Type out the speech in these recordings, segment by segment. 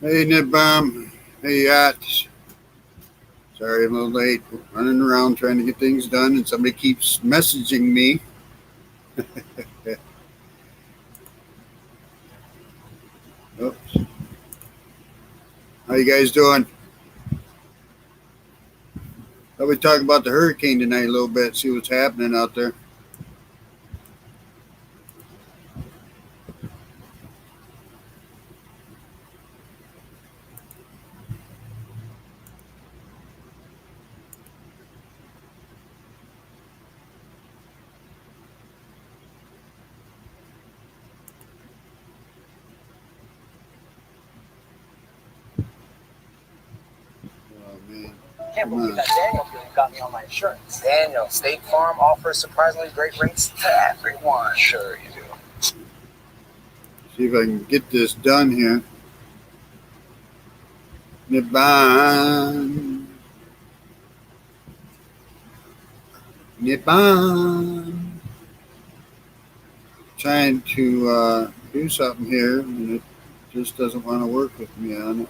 Hey, Nib Bomb. Hey, Yachts. Sorry I'm a little late. Running around trying to get things done, and somebody keeps messaging me. Oops. How you guys doing? Thought we'd talk about the hurricane tonight a little bit, see what's happening out there. Oh, man. Can't believe that Daniel deal got me on my insurance. Daniel, State Farm offers surprisingly great rates to everyone. Sure you do. See if I can get this done here. Nibbon. Nibbon. Trying to do something here, and it just doesn't want to work with me on it.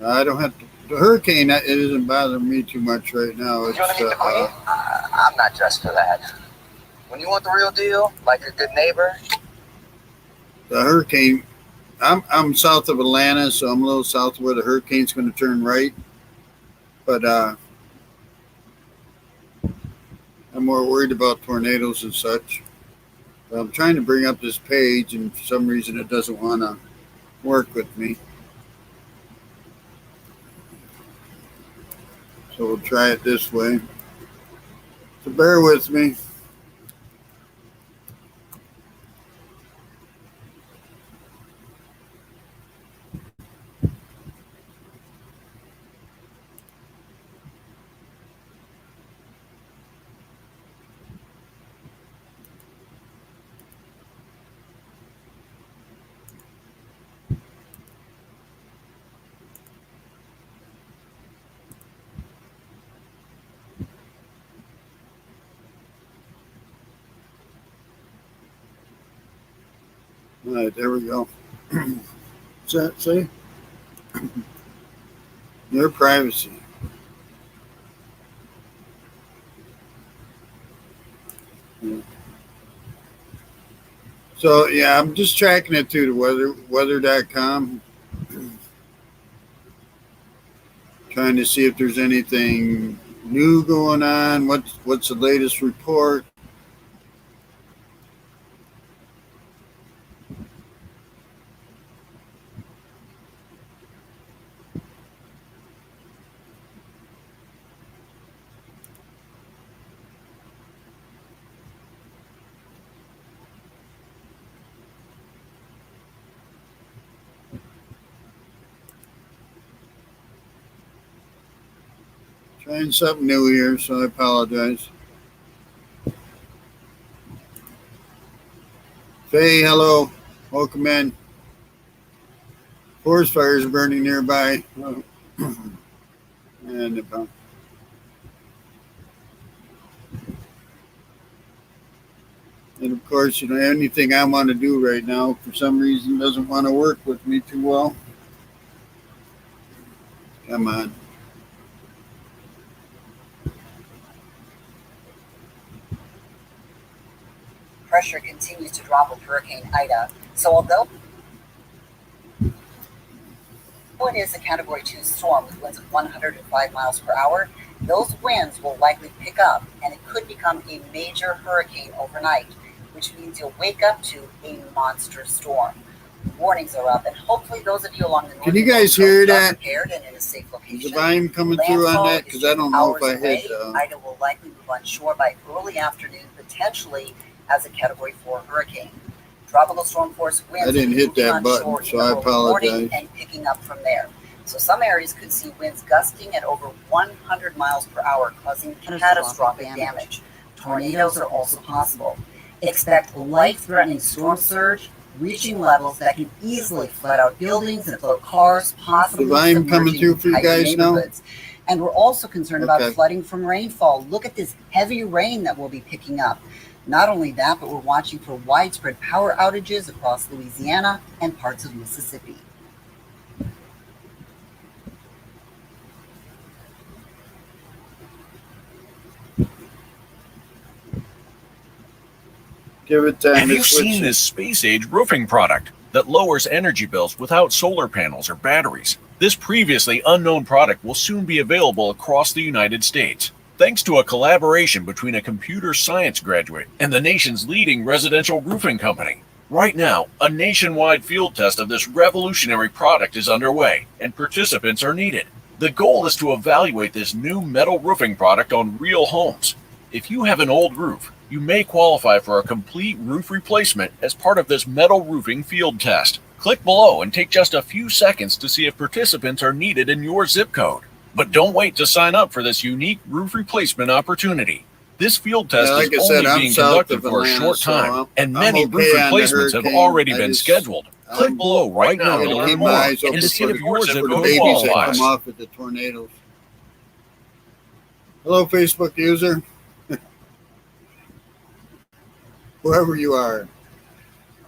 I don't have to. The hurricane, it isn't bothering me too much right now. It's, You want to meet the queen? I'm not dressed for that. When you want the real deal, like a good neighbor. The hurricane. I'm south of Atlanta, so I'm a little south of where the hurricane's going to turn right. But I'm more worried about tornadoes and such. But I'm trying to bring up this page, and for some reason it doesn't want to work with me. So we'll try it this way. So bear with me. All right, there we go. What's that say? Your privacy. Yeah. So yeah, I'm just tracking it through the weather.com, trying to see if there's anything new going on. What's the latest report? Trying something new here, so I apologize. Faye, hello. Welcome in. Forest fires are burning nearby. And of course, anything I want to do right now, for some reason, doesn't want to work with me too well. Come on. Pressure continues to drop with Hurricane Ida. So although it is a Category 2 storm with winds of 105 miles per hour, those winds will likely pick up, and it could become a major hurricane overnight, which means you'll wake up to a monster storm. Warnings are up, and hopefully those of you along the north Can you guys hear that? Prepared and in a safe location. Is the volume coming through on that? Because I don't know if I hit. Ida will likely move on shore by early afternoon, potentially as a Category 4 hurricane. Tropical storm force winds. I didn't hit that button, so I apologize. And picking up from there. So some areas could see winds gusting at over 100 miles per hour, causing catastrophic damage. Tornadoes are also possible. Expect life-threatening storm surge, reaching levels that can easily flood out buildings and float cars, possibly The volume coming submerging through for you entire guys now? neighborhoods. And we're also concerned about Okay. flooding from rainfall. Look at this heavy rain that we'll be picking up. Not only that, but we're watching for widespread power outages across Louisiana and parts of Mississippi. Give it time. Have you to switch seen it. this space-age roofing product that lowers energy bills without solar panels or batteries? This previously unknown product will soon be available across the United States, thanks to a collaboration between a computer science graduate and the nation's leading residential roofing company. Right now, a nationwide field test of this revolutionary product is underway, and participants are needed. The goal is to evaluate this new metal roofing product on real homes. If you have an old roof, you may qualify for a complete roof replacement as part of this metal roofing field test. Click below and take just a few seconds to see if participants are needed in your zip code. But don't wait to sign up for this unique roof replacement opportunity. This field test like I is said, only I'm being south conducted of for a Atlanta, short so time, and I'm many okay roof on the replacements have hurricane. already I been just- scheduled. Click below right now I to gotta learn keep more my eyes and open to see for if your zip the code babies that qualifies. come off with the tornadoes. Hello, Facebook user. Whoever you are.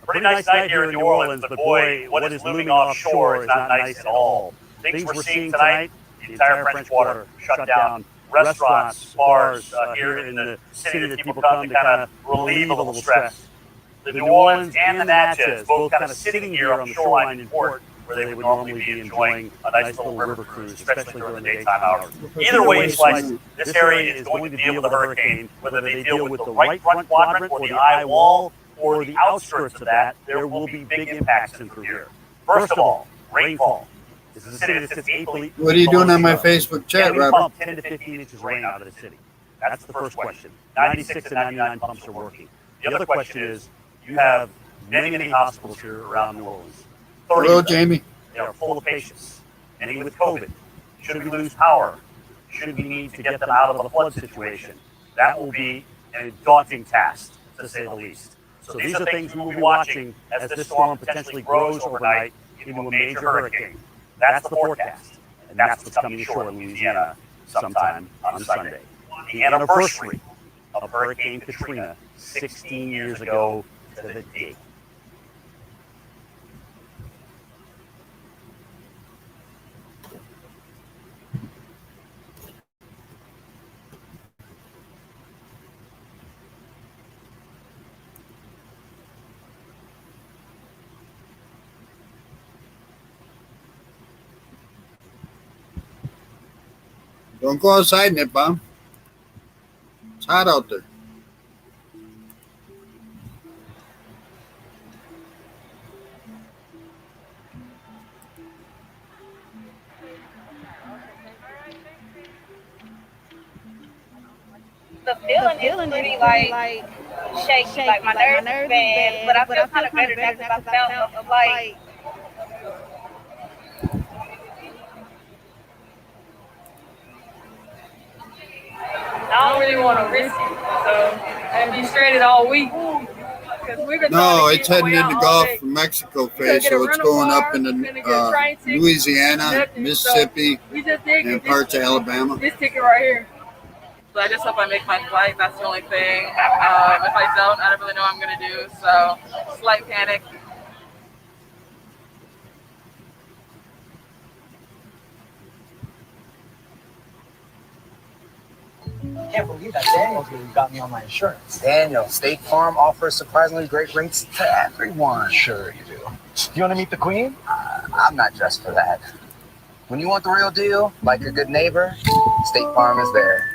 Pretty nice night here in New Orleans, but boy, what is looming offshore is not nice at all. Things we're seeing tonight, the entire French Quarter shut down, restaurants, bars here in the city that people come to kind of relieve a little stress. The New Orleans and the Natchez both kind of sitting here on the shoreline in port where they would normally be enjoying a nice little river cruise, especially during the daytime hours. Either way you slice, this area is going to deal with a hurricane, whether they deal with the right front quadrant or the eye wall or the outskirts of that, there will be big impacts in through here. First of all, rainfall. This is a city that sits 8 feet. What are you doing on my Facebook chat, Can we Robert? pump 10 to 15 inches of rain out of the city? That's the first question. 96 and 99 pumps are working. The other question is, you have many hospitals here around New Orleans. 30 Hello, of them. Jamie. They are full of patients. Many with COVID. Should we lose power? Should we need to get them out of the flood situation? That will be a daunting task, to say the least. So these are things we will be watching as this storm potentially grows overnight into a major hurricane. That's the forecast, and that's what's coming ashore in Louisiana sometime on Sunday. The anniversary of Hurricane Katrina 16 years ago to the date. Don't go outside, Nip Bomb. It's hot out there. The feeling is pretty like shaky, like my nerves is bad, but I feel kind of better now because I felt of like I don't really want to risk it, so I'll be stranded all week. No, it's heading into Gulf from Mexico phase, so it's going up into Louisiana, Mississippi, and parts of Alabama. This ticket right here. So I just hope I make my flight. That's the only thing. If I don't, I don't really know what I'm going to do. So, slight panic. Can't believe that Daniel got me on my insurance. Daniel, State Farm offers surprisingly great rates to everyone. Sure you do. You want to meet the Queen? I'm not dressed for that. When you want the real deal, like a good neighbor, State Farm is there.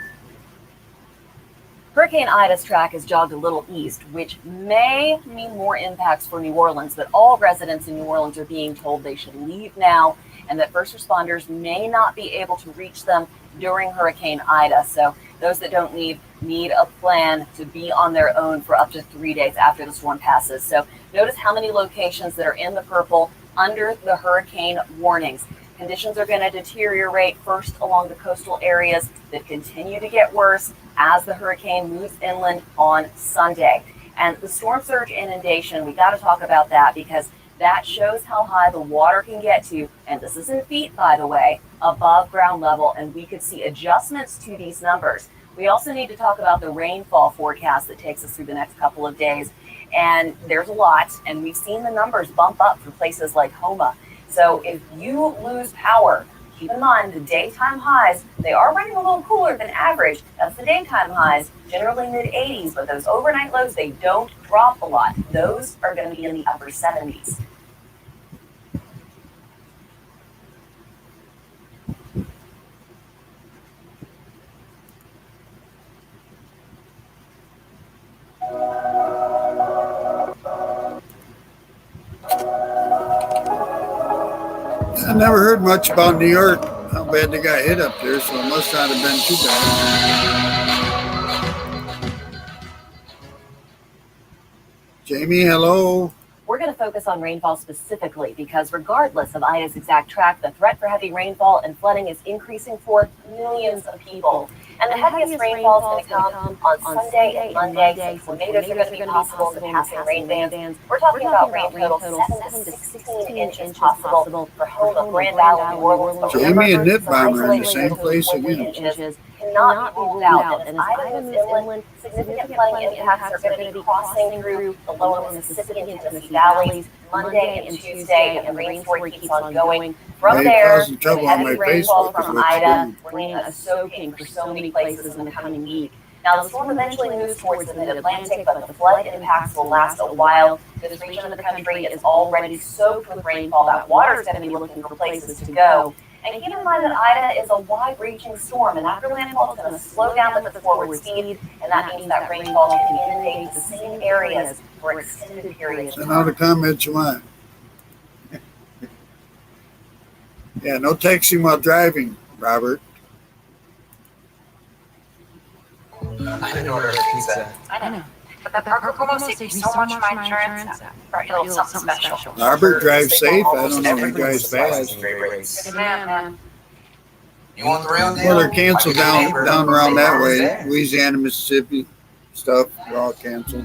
Hurricane Ida's track has jogged a little east, which may mean more impacts for New Orleans, but all residents in New Orleans are being told they should leave now and that first responders may not be able to reach them during Hurricane Ida. So those that don't leave need a plan to be on their own for up to 3 days after the storm passes. So notice how many locations that are in the purple under the hurricane warnings. Conditions are going to deteriorate first along the coastal areas that continue to get worse as the hurricane moves inland on Sunday. And the storm surge inundation, we got to talk about that because that shows how high the water can get to, and this is in feet, by the way, above ground level, and we could see adjustments to these numbers. We also need to talk about the rainfall forecast that takes us through the next couple of days, and there's a lot, and we've seen the numbers bump up for places like Homa. So if you lose power, keep in mind the daytime highs, they are running a little cooler than average. That's the daytime highs, generally mid-80s, but those overnight lows, they don't drop a lot. Those are going to be in the upper 70s. I never heard much about New York, how bad they got hit up there, so it must not have been too bad. Jamie, hello. We're going to focus on rainfall specifically because regardless of Ida's exact track, the threat for heavy rainfall and flooding is increasing for millions of people. And the heaviest rainfall is going to come on Sunday and Monday. So tornadoes are going to be possible in the passing rain bands. We're talking about rain totals 7 to 16 inches possible for Homa, Grand Valley, New Orleans. Jamie and Nipbomber are in the same place again. Cannot be ruled out. And as Ida moves inland, significant flooding impacts are going to be crossing through the lower Mississippi and Tennessee valleys Monday and Tuesday, and the rain story keeps on going. From there, heavy rainfall from Ida, bringing a soaking for so many places in the coming week. Now, the storm eventually moves towards the mid-Atlantic, but the flood impacts will last a while. This region of the country is already soaked with rainfall. That water is going to be looking for places to go. And keep in mind that Ida is a wide-reaching storm, and after landfall, it's going to slow down with the forward speed, and that means that rainfall can inundate the same areas for extended periods. Send all the comments you want. Yeah, no texting while driving, Robert. I didn't order a pizza. I know. But that Parker promo saved me so much my insurance. Brought you a little something special. Robert drives safe. I don't know if he drives fast. Good man. You want the real deal? Well, they're canceled down around that way. Louisiana, Mississippi stuff, they're all canceled.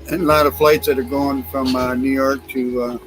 And a lot of flights that are going from New York to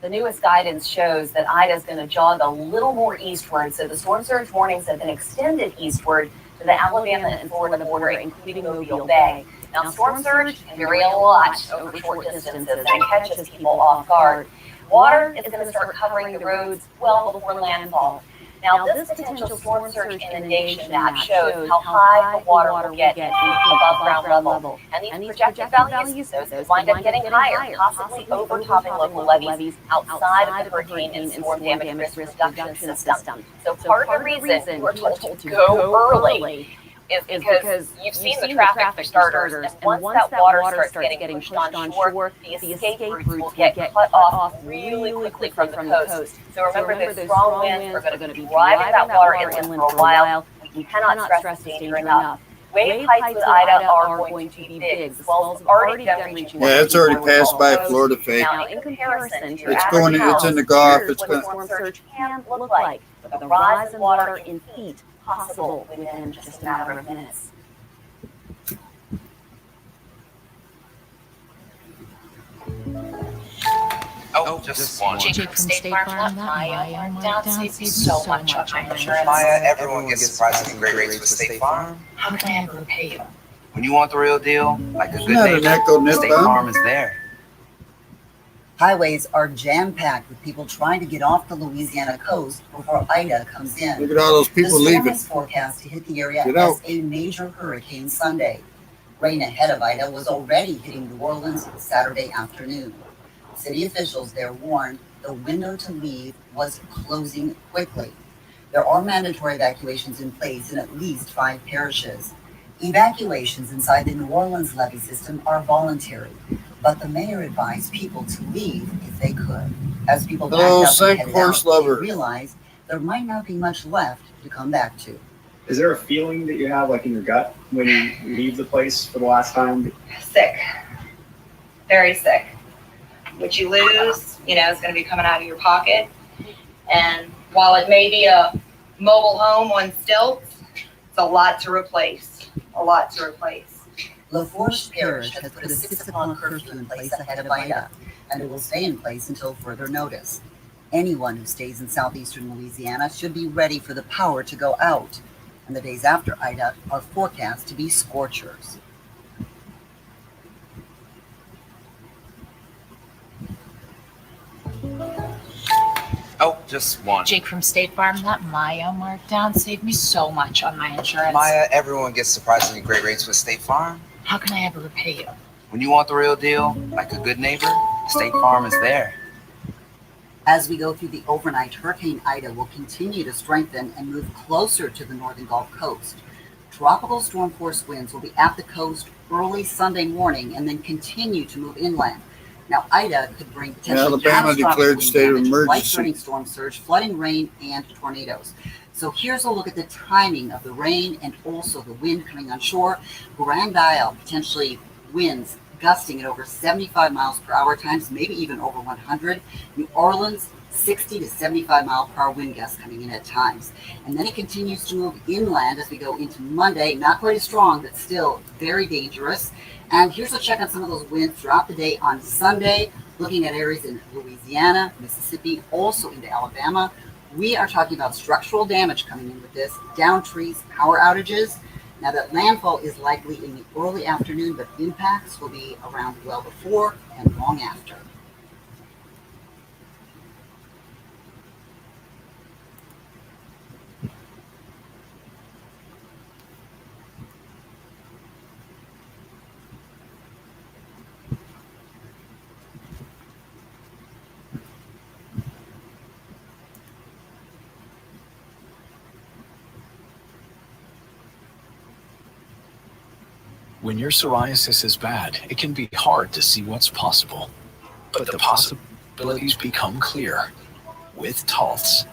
The newest guidance shows that Ida is going to jog a little more eastward, so the storm surge warnings have been extended eastward to the Alabama and Florida border, including Mobile Bay. Now, storm surge can vary a lot over short distances and catches people off guard. Water is going to start covering the roads well before landfall. Now, this potential storm surge inundation map shows how high the water will get above ground level. And these projected values, those could wind up getting higher, possibly overtopping local levees outside of the hurricane and storm damage risk reduction system. So part of the reason you are told to go early is because you've seen the traffic for starters, and once that water starts getting pushed on shore, the escape routes will get cut off really quickly from the coast. So remember, those strong winds are going to be driving that water inland for a while. We cannot stress this danger enough. Wave heights with Ida are going to be big. The swells have already begun reaching. Yeah, it's already passed by Florida, Faye. Now, in comparison to It's in the Gulf. It's what a storm surge can look like. The rise in water in feet possible within just a matter of minutes. Oh, just one. Jake from State Farm, that Maya down saves me so much on my insurance. Maya, everyone gets surprisingly great rates with State Farm. How can I ever repay you? When you want the real deal, like a good Not an neighbor, echo, State Nipbomber. Farm is there. Highways are jam-packed with people trying to get off the Louisiana coast before Ida comes in. Look at all those people the storm leaving. is forecast to hit the area Get as out. a major hurricane Sunday. Rain ahead of Ida was already hitting New Orleans Saturday afternoon. City officials there warned the window to leave was closing quickly. There are mandatory evacuations in place in at least 5 parishes. Evacuations inside the New Orleans levee system are voluntary, but the mayor advised people to leave if they could. As people backed up and St. headed Horse out, they lover. realized there might not be much left to come back to. Is there a feeling that you have, like in your gut, when you leave the place for the last time? Sick. Very sick. What you lose, is going to be coming out of your pocket. And while it may be a mobile home on stilts, it's a lot to replace. A lot to replace. LaForge Parish has put a 6 o'clock curfew in place ahead of Ida, and it will stay in place until further notice. Anyone who stays in southeastern Louisiana should be ready for the power to go out. And the days after Ida are forecast to be scorchers. Oh, just one. Jake from State Farm, that Maya markdown saved me so much on my insurance. Maya, everyone gets surprisingly great rates with State Farm. How can I ever repay you? When you want the real deal, like a good neighbor, State Farm is there. As we go through the overnight, Hurricane Ida will continue to strengthen and move closer to the northern Gulf Coast. Tropical storm force winds will be at the coast early Sunday morning and then continue to move inland. Now, Ida could bring potentially Alabama declared state of emergency. Life-threatening storm surge, flooding, rain, and tornadoes. So here's a look at the timing of the rain and also the wind coming on shore. Grand Isle, potentially winds gusting at over 75 miles per hour, times maybe even over 100. New Orleans, 60 to 75 mile per hour wind gusts coming in at times. And then it continues to move inland as we go into Monday. Not quite as strong, but still very dangerous. And here's a check on some of those winds throughout the day on Sunday, looking at areas in Louisiana, Mississippi, also into Alabama. We are talking about structural damage coming in with this, down trees, power outages. Now that landfall is likely in the early afternoon, but impacts will be around well before and long after. When your psoriasis is bad, it can be hard to see what's possible. But the possibilities become clear with Taltz.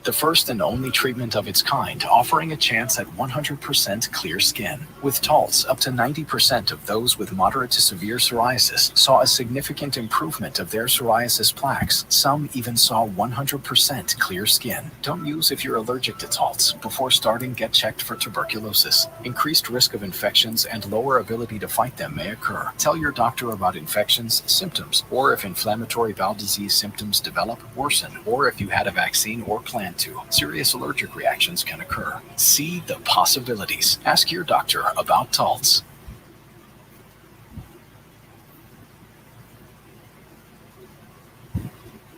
The first and only treatment of its kind, offering a chance at 100% clear skin. With Taltz, up to 90% of those with moderate to severe psoriasis saw a significant improvement of their psoriasis plaques. Some even saw 100% clear skin. Don't use if you're allergic to Taltz. Before starting, get checked for tuberculosis. Increased risk of infections and lower ability to fight them may occur. Tell your doctor about infections, symptoms, or if inflammatory bowel disease symptoms develop, worsen, or if you had a vaccine or plan to. Serious allergic reactions can occur. See the possibilities. Ask your doctor about Taltz.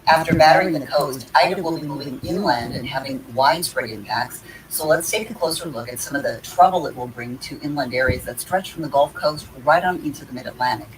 After battering the coast, Ida will be moving inland and having widespread impacts. So let's take a closer look at some of the trouble it will bring to inland areas that stretch from the Gulf Coast right on into the mid-Atlantic.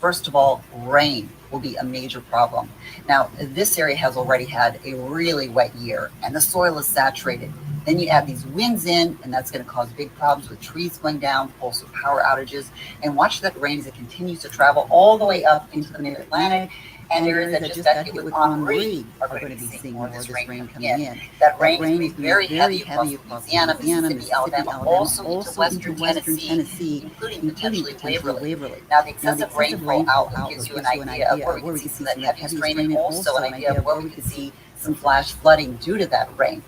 First of all, rain will be a major problem. Now, this area has already had a really wet year and the soil is saturated. Then you add these winds in, and that's going to cause big problems with trees going down, also power outages. And watch that rain as it continues to travel all the way up into the mid-Atlantic. And areas that just got hit with Henri are going to be seeing more of this rain coming in. That rain will be very heavy across Louisiana, Mississippi, Alabama, also into western Tennessee, including potentially Waverly. Now, the excessive rainfall outlook gives you an idea of where we can see some of that heaviest rain, and also an idea of where we could see some flash flooding due to that rain.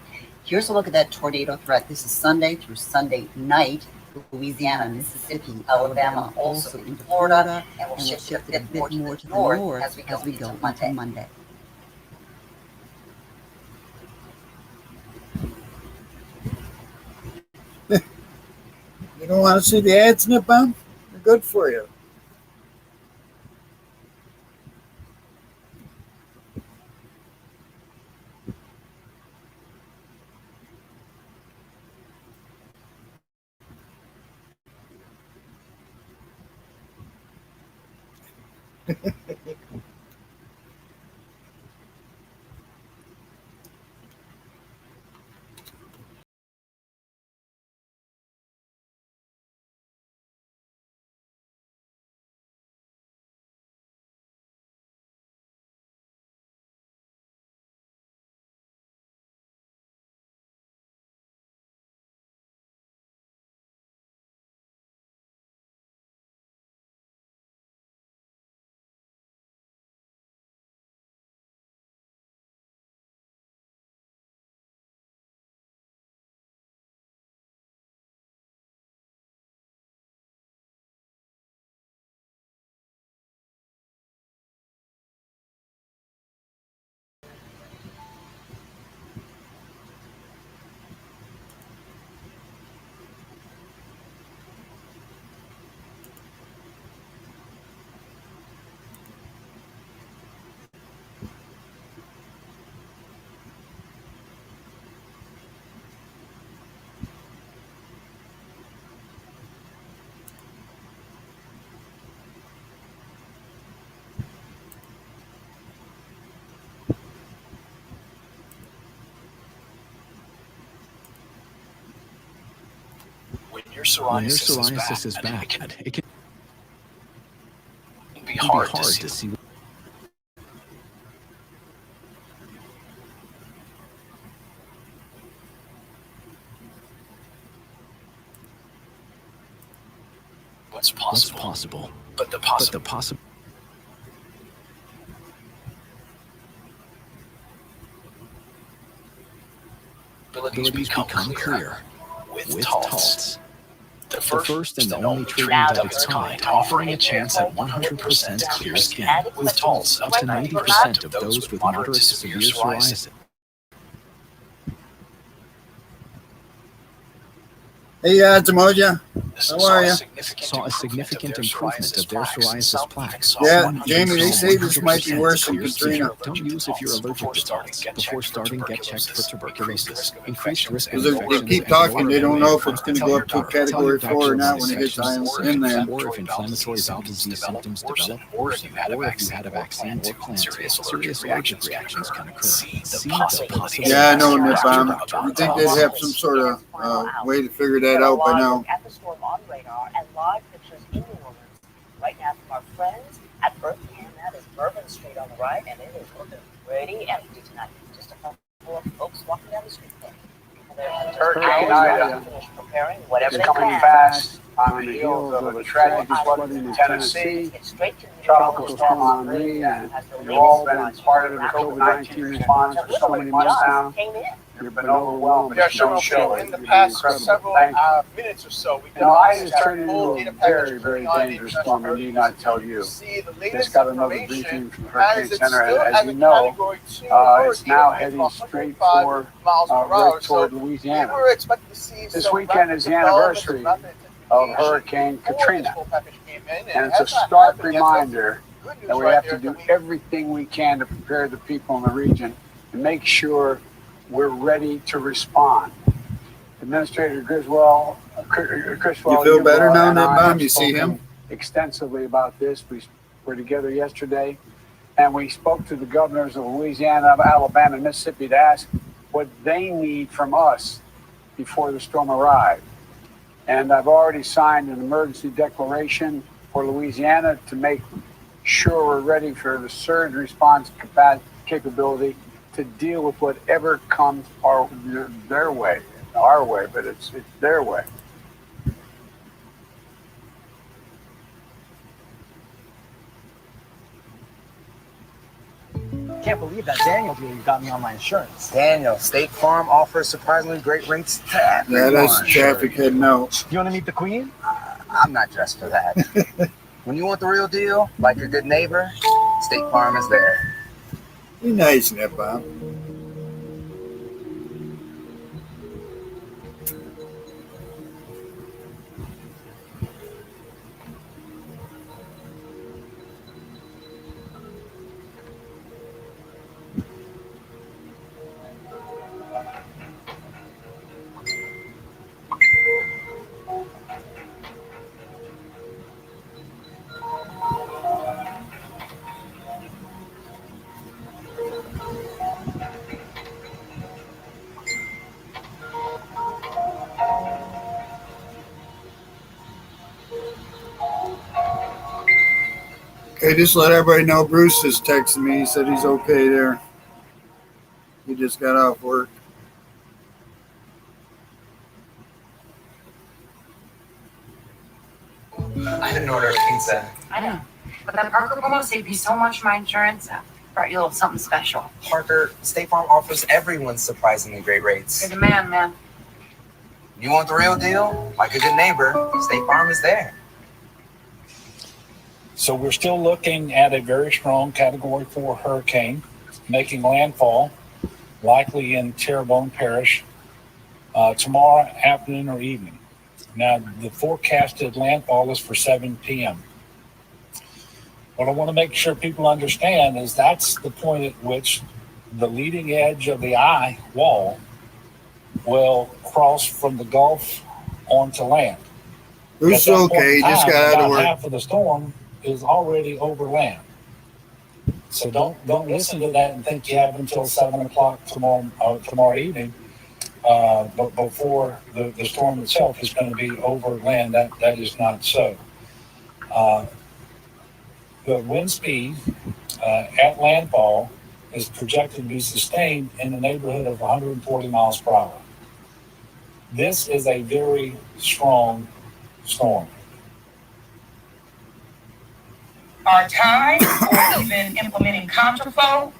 Here's a look at that tornado threat. This is Sunday through Sunday night. Louisiana, Mississippi, Alabama, also into Florida, and we'll shift a bit more to the north as we go into Monday. You don't want to see the ads, Nippon? They're good for you. When your psoriasis is bad, it can be hard to see. What's possible? But the possibility become clear with Totals. The first and only treatment of its kind, offering a chance at 100% clear skin. With Totals, up to 90% of those with moderate to severe psoriasis. Hey, Tamoja. How are you? Saw a significant improvement of their psoriasis plaques. Yeah, Jamie, they say this might be worse than Katrina. Don't use if you're allergic to Totals. Before starting, get checked for tuberculosis. Increased risk of Because infections. they keep talking, they don't know if it's going to go up to a category 4 or not when it gets in there. Or if inflammatory bowel disease symptoms develop, or if you had a vaccine or plan to. Serious allergic reactions can occur. See the possibility. Yeah, I know, Nip. You think they'd have some sort of way to figure that out by now? At the storm on radar and live pictures in New Orleans right now from our friends at Birmingham. That is Bourbon Street on the right, and it is looking pretty empty tonight. Just a couple of folks walking down the street there. Hurricane Ida preparing whatever is coming fast on the heels of a tragic flood in Tennessee. Tropical Storm Henri, and you've all been part of the COVID-19 response for so many months now. You've been overwhelmed. Yeah, sure. In the past several minutes or so, we've been Ida's turning into a very, very dangerous storm, and need not tell you. Just got another briefing from the Hurricane Center, and as you know, it's now heading straight for right toward Louisiana. This weekend is the anniversary of Hurricane Katrina, and it's a stark reminder that we have to do everything we can to prepare the people in the region and make sure we're ready to respond. Administrator Criswell, you feel better now, Ned Bomb? You see him? Extensively about this. We were together yesterday, and we spoke to the governors of Louisiana, Alabama, and Mississippi to ask what they need from us before the storm arrived. And I've already signed an emergency declaration for Louisiana to make sure we're ready for the surge response capability to deal with whatever comes their way, our way, but it's their way. Can't believe that Daniel deal you got me on my insurance. Daniel, State Farm offers surprisingly great rates to everyone. Yeah, that's traffic heading out. You want to meet the Queen? I'm not dressed for that. When you want the real deal, like your good neighbor, State Farm is there. Be nice, Nip Bomb. Okay, just let everybody know Bruce is texting me. He said he's okay there. He just got off work. I didn't order a pizza. I know. But that Parker promo saved me so much for my insurance. Brought you a little something special. Parker, State Farm offers everyone surprisingly great rates. You're the man, man. You want the real deal? Like a good neighbor, State Farm is there. So we're still looking at a very strong Category 4 hurricane making landfall, likely in Terrebonne Parish, tomorrow afternoon or evening. Now, the forecasted landfall is for 7 p.m. What I want to make sure people understand is that's the point at which the leading edge of the eye wall will cross from the Gulf onto land. Bruce is okay. He just got out of work. Half of the storm is already over land. So don't listen to that and think you have until 7 o'clock tomorrow evening. But before the storm itself is going to be over land. That is not so. The wind speed at landfall is projected to be sustained in the neighborhood of 140 miles per hour. This is a very strong storm. Our time or even implementing contraflow,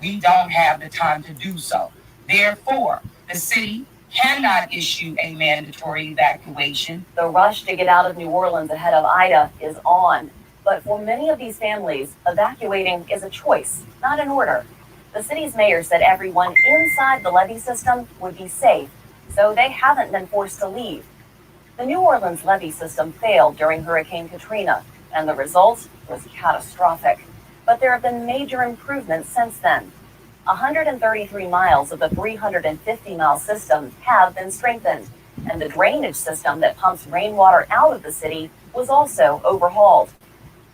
we don't have the time to do so. Therefore, the city cannot issue a mandatory evacuation. The rush to get out of New Orleans ahead of Ida is on. But for many of these families, evacuating is a choice, not an order. The city's mayor said everyone inside the levee system would be safe, so they haven't been forced to leave. The New Orleans levee system failed during Hurricane Katrina, and the result was catastrophic. But there have been major improvements since then. 133 miles of the 350-mile system have been strengthened, and the drainage system that pumps rainwater out of the city was also overhauled.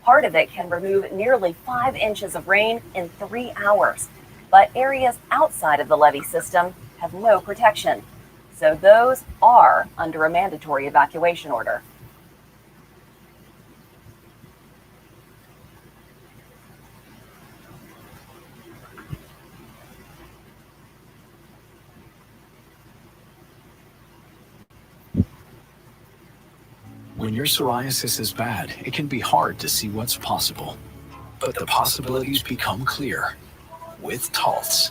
Part of it can remove nearly 5 inches of rain in 3 hours, but areas outside of the levee system have no protection. So those are under a mandatory evacuation order. When your psoriasis is bad, it can be hard to see what's possible. But the possibilities become clear with Taltz.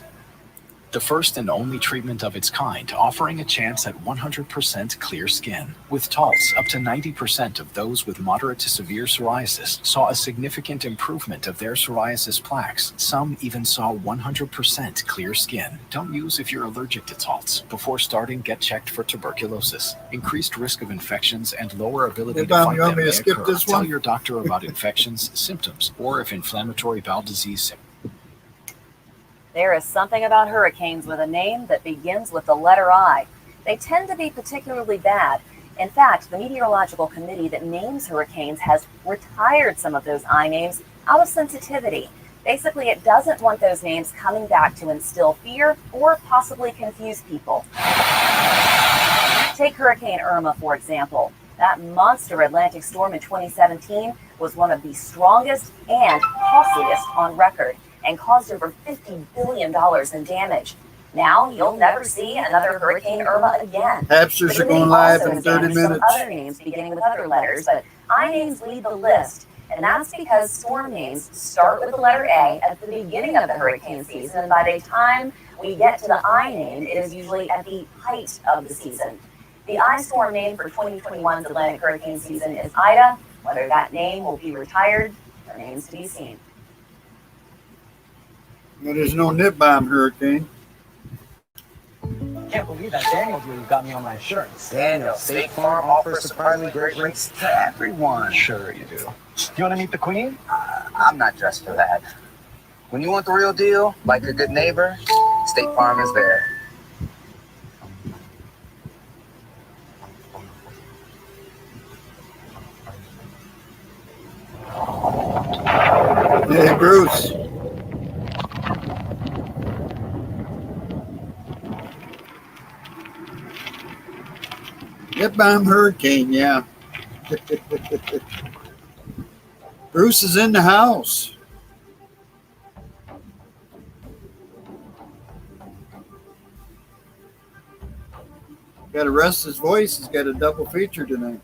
The first and only treatment of its kind, offering a chance at 100% clear skin. With Taltz, up to 90% of those with moderate to severe psoriasis saw a significant improvement of their psoriasis plaques. Some even saw 100% clear skin. Don't use if you're allergic to Taltz. Before starting, get checked for tuberculosis. Increased risk of infections and lower ability to fight them may occur. Tell your doctor about infections, symptoms, or if inflammatory bowel disease. There is something about hurricanes with a name that begins with the letter I. They tend to be particularly bad. In fact, the meteorological committee that names hurricanes has retired some of those I names out of sensitivity. Basically, it doesn't want those names coming back to instill fear or possibly confuse people. Take Hurricane Irma, for example. That monster Atlantic storm in 2017 was one of the strongest and costliest on record, and caused over $50 billion in damage. Now you'll never see another Hurricane Irma again. Hapsters are going live in 30 minutes. Some other names beginning with other letters, but I names lead the list. And that's because storm names start with the letter A at the beginning of the hurricane season. And by the time we get to the I name, it is usually at the height of the season. The I storm name for 2021's Atlantic hurricane season is Ida. Whether that name will be retired remains to be seen. Well, there's no nip bomb hurricane. Can't believe that Daniel deal got me on my insurance. Daniel, State Farm offers surprisingly great rates to everyone. Sure you do. You want to meet the Queen? I'm not dressed for that. When you want the real deal, like a good neighbor, State Farm is there. Hey, Bruce. Nip bomb hurricane, yeah. Bruce is in the house. Got to rest his voice. He's got a double feature tonight.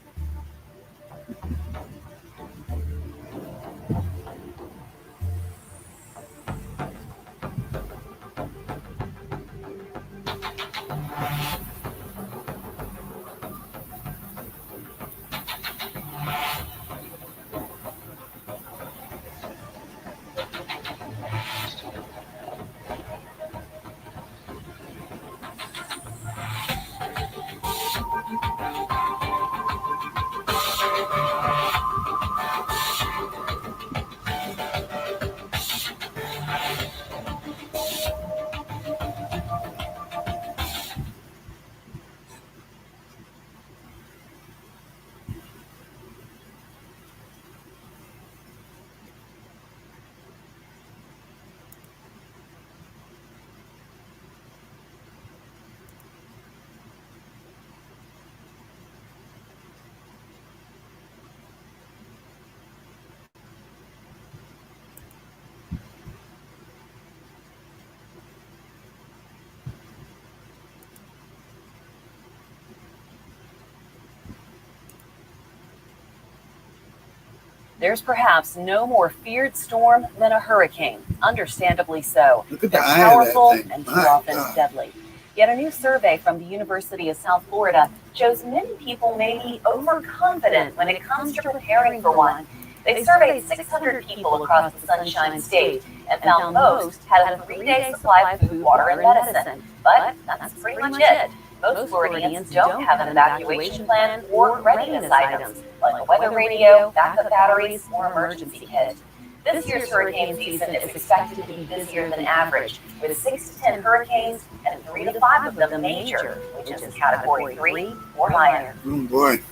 There's perhaps no more feared storm than a hurricane, understandably so. Look at They're the eye of that powerful thing. and too My often God. deadly. Yet a new survey from the University of South Florida shows many people may be overconfident when it comes to preparing for one. They surveyed 600 people across the Sunshine State and found most had a 3-day supply of food, water, and medicine. But that's pretty much it. Most Floridians don't have an evacuation plan or readiness items, like a weather radio, backup batteries, or emergency kit. This year's hurricane season is expected to be busier than average, with 6 to 10 hurricanes and 3 to 5 of them major, which is Category 3 or higher. Oh boy.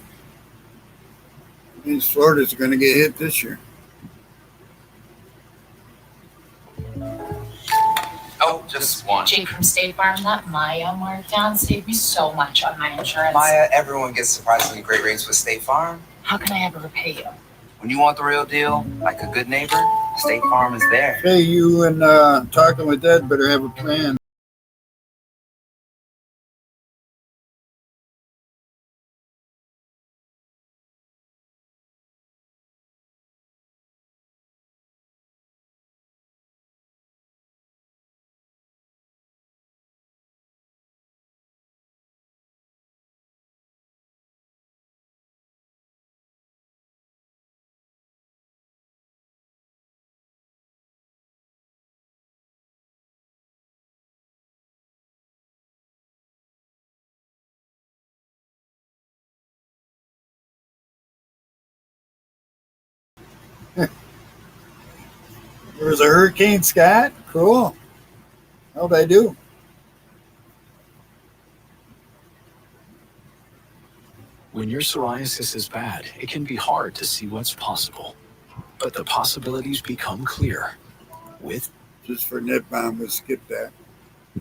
These Florida's going to get hit this year. Oh, just one. Jake from State Farm, that Maya markdown saved me so much on my insurance. Maya, everyone gets surprisingly great rates with State Farm. How can I ever repay you? When you want the real deal, like a good neighbor, State Farm is there. Hey, you and talking with Ed better have a plan. There was a hurricane, Scott. Cool. How'd I do? When your psoriasis is bad, it can be hard to see what's possible. But the possibilities become clear with... Just for net bomb, we'll skip that.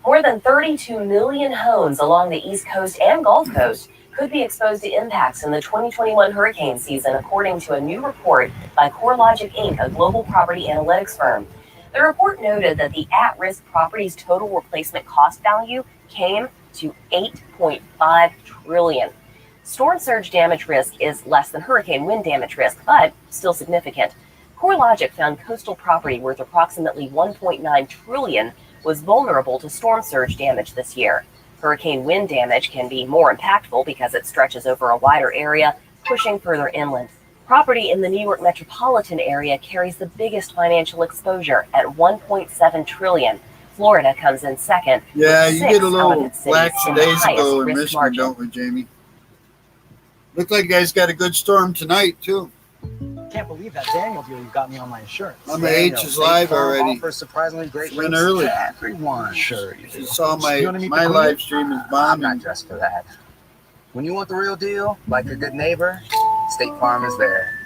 More than 32 million homes along the East Coast and Gulf Coast could be exposed to impacts in the 2021 hurricane season, according to a new report by CoreLogic Inc., a global property analytics firm. The report noted that the at-risk property's total replacement cost value came to $8.5 trillion. Storm surge damage risk is less than hurricane wind damage risk, but still significant. CoreLogic found coastal property worth approximately $1.9 trillion was vulnerable to storm surge damage this year. Hurricane wind damage can be more impactful because it stretches over a wider area, pushing further inland. Property in the New York metropolitan area carries the biggest financial exposure at $1.7 trillion. Florida comes in second. Yeah, you get a little lax lackadaisical in Michigan, don't we, Jamie? Look like you guys got a good storm tonight, too. Can't believe that Daniel deal you got me on my insurance. My H is live already. Offers surprisingly great Went rates early. to everyone. Sure you do. You saw my You wanna meet my the live queen? stream is I'm bombing. not dressed for that. When you want the real deal, like a good neighbor, State Farm is there.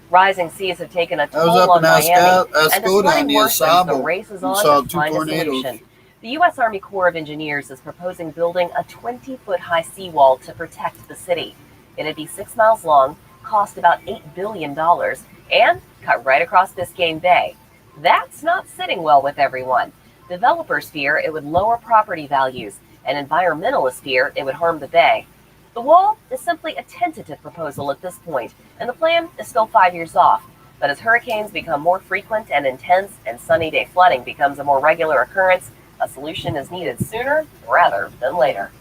Rising seas have taken a I was toll up on in Miami, and Ascota the on flooding the worsens. The Asabo. race is We on saw to two find a tornadoes. solution. The U.S. Army Corps of Engineers is proposing building a 20-foot high seawall to protect the city. It'd be 6 miles long, cost about $8 billion, and cut right across Biscayne Bay. That's not sitting well with everyone. Developers fear it would lower property values, and environmentalists fear it would harm the bay. The wall is simply a tentative proposal at this point, and the plan is still 5 years off. But as hurricanes become more frequent and intense and sunny day flooding becomes a more regular occurrence, a solution is needed sooner rather than later.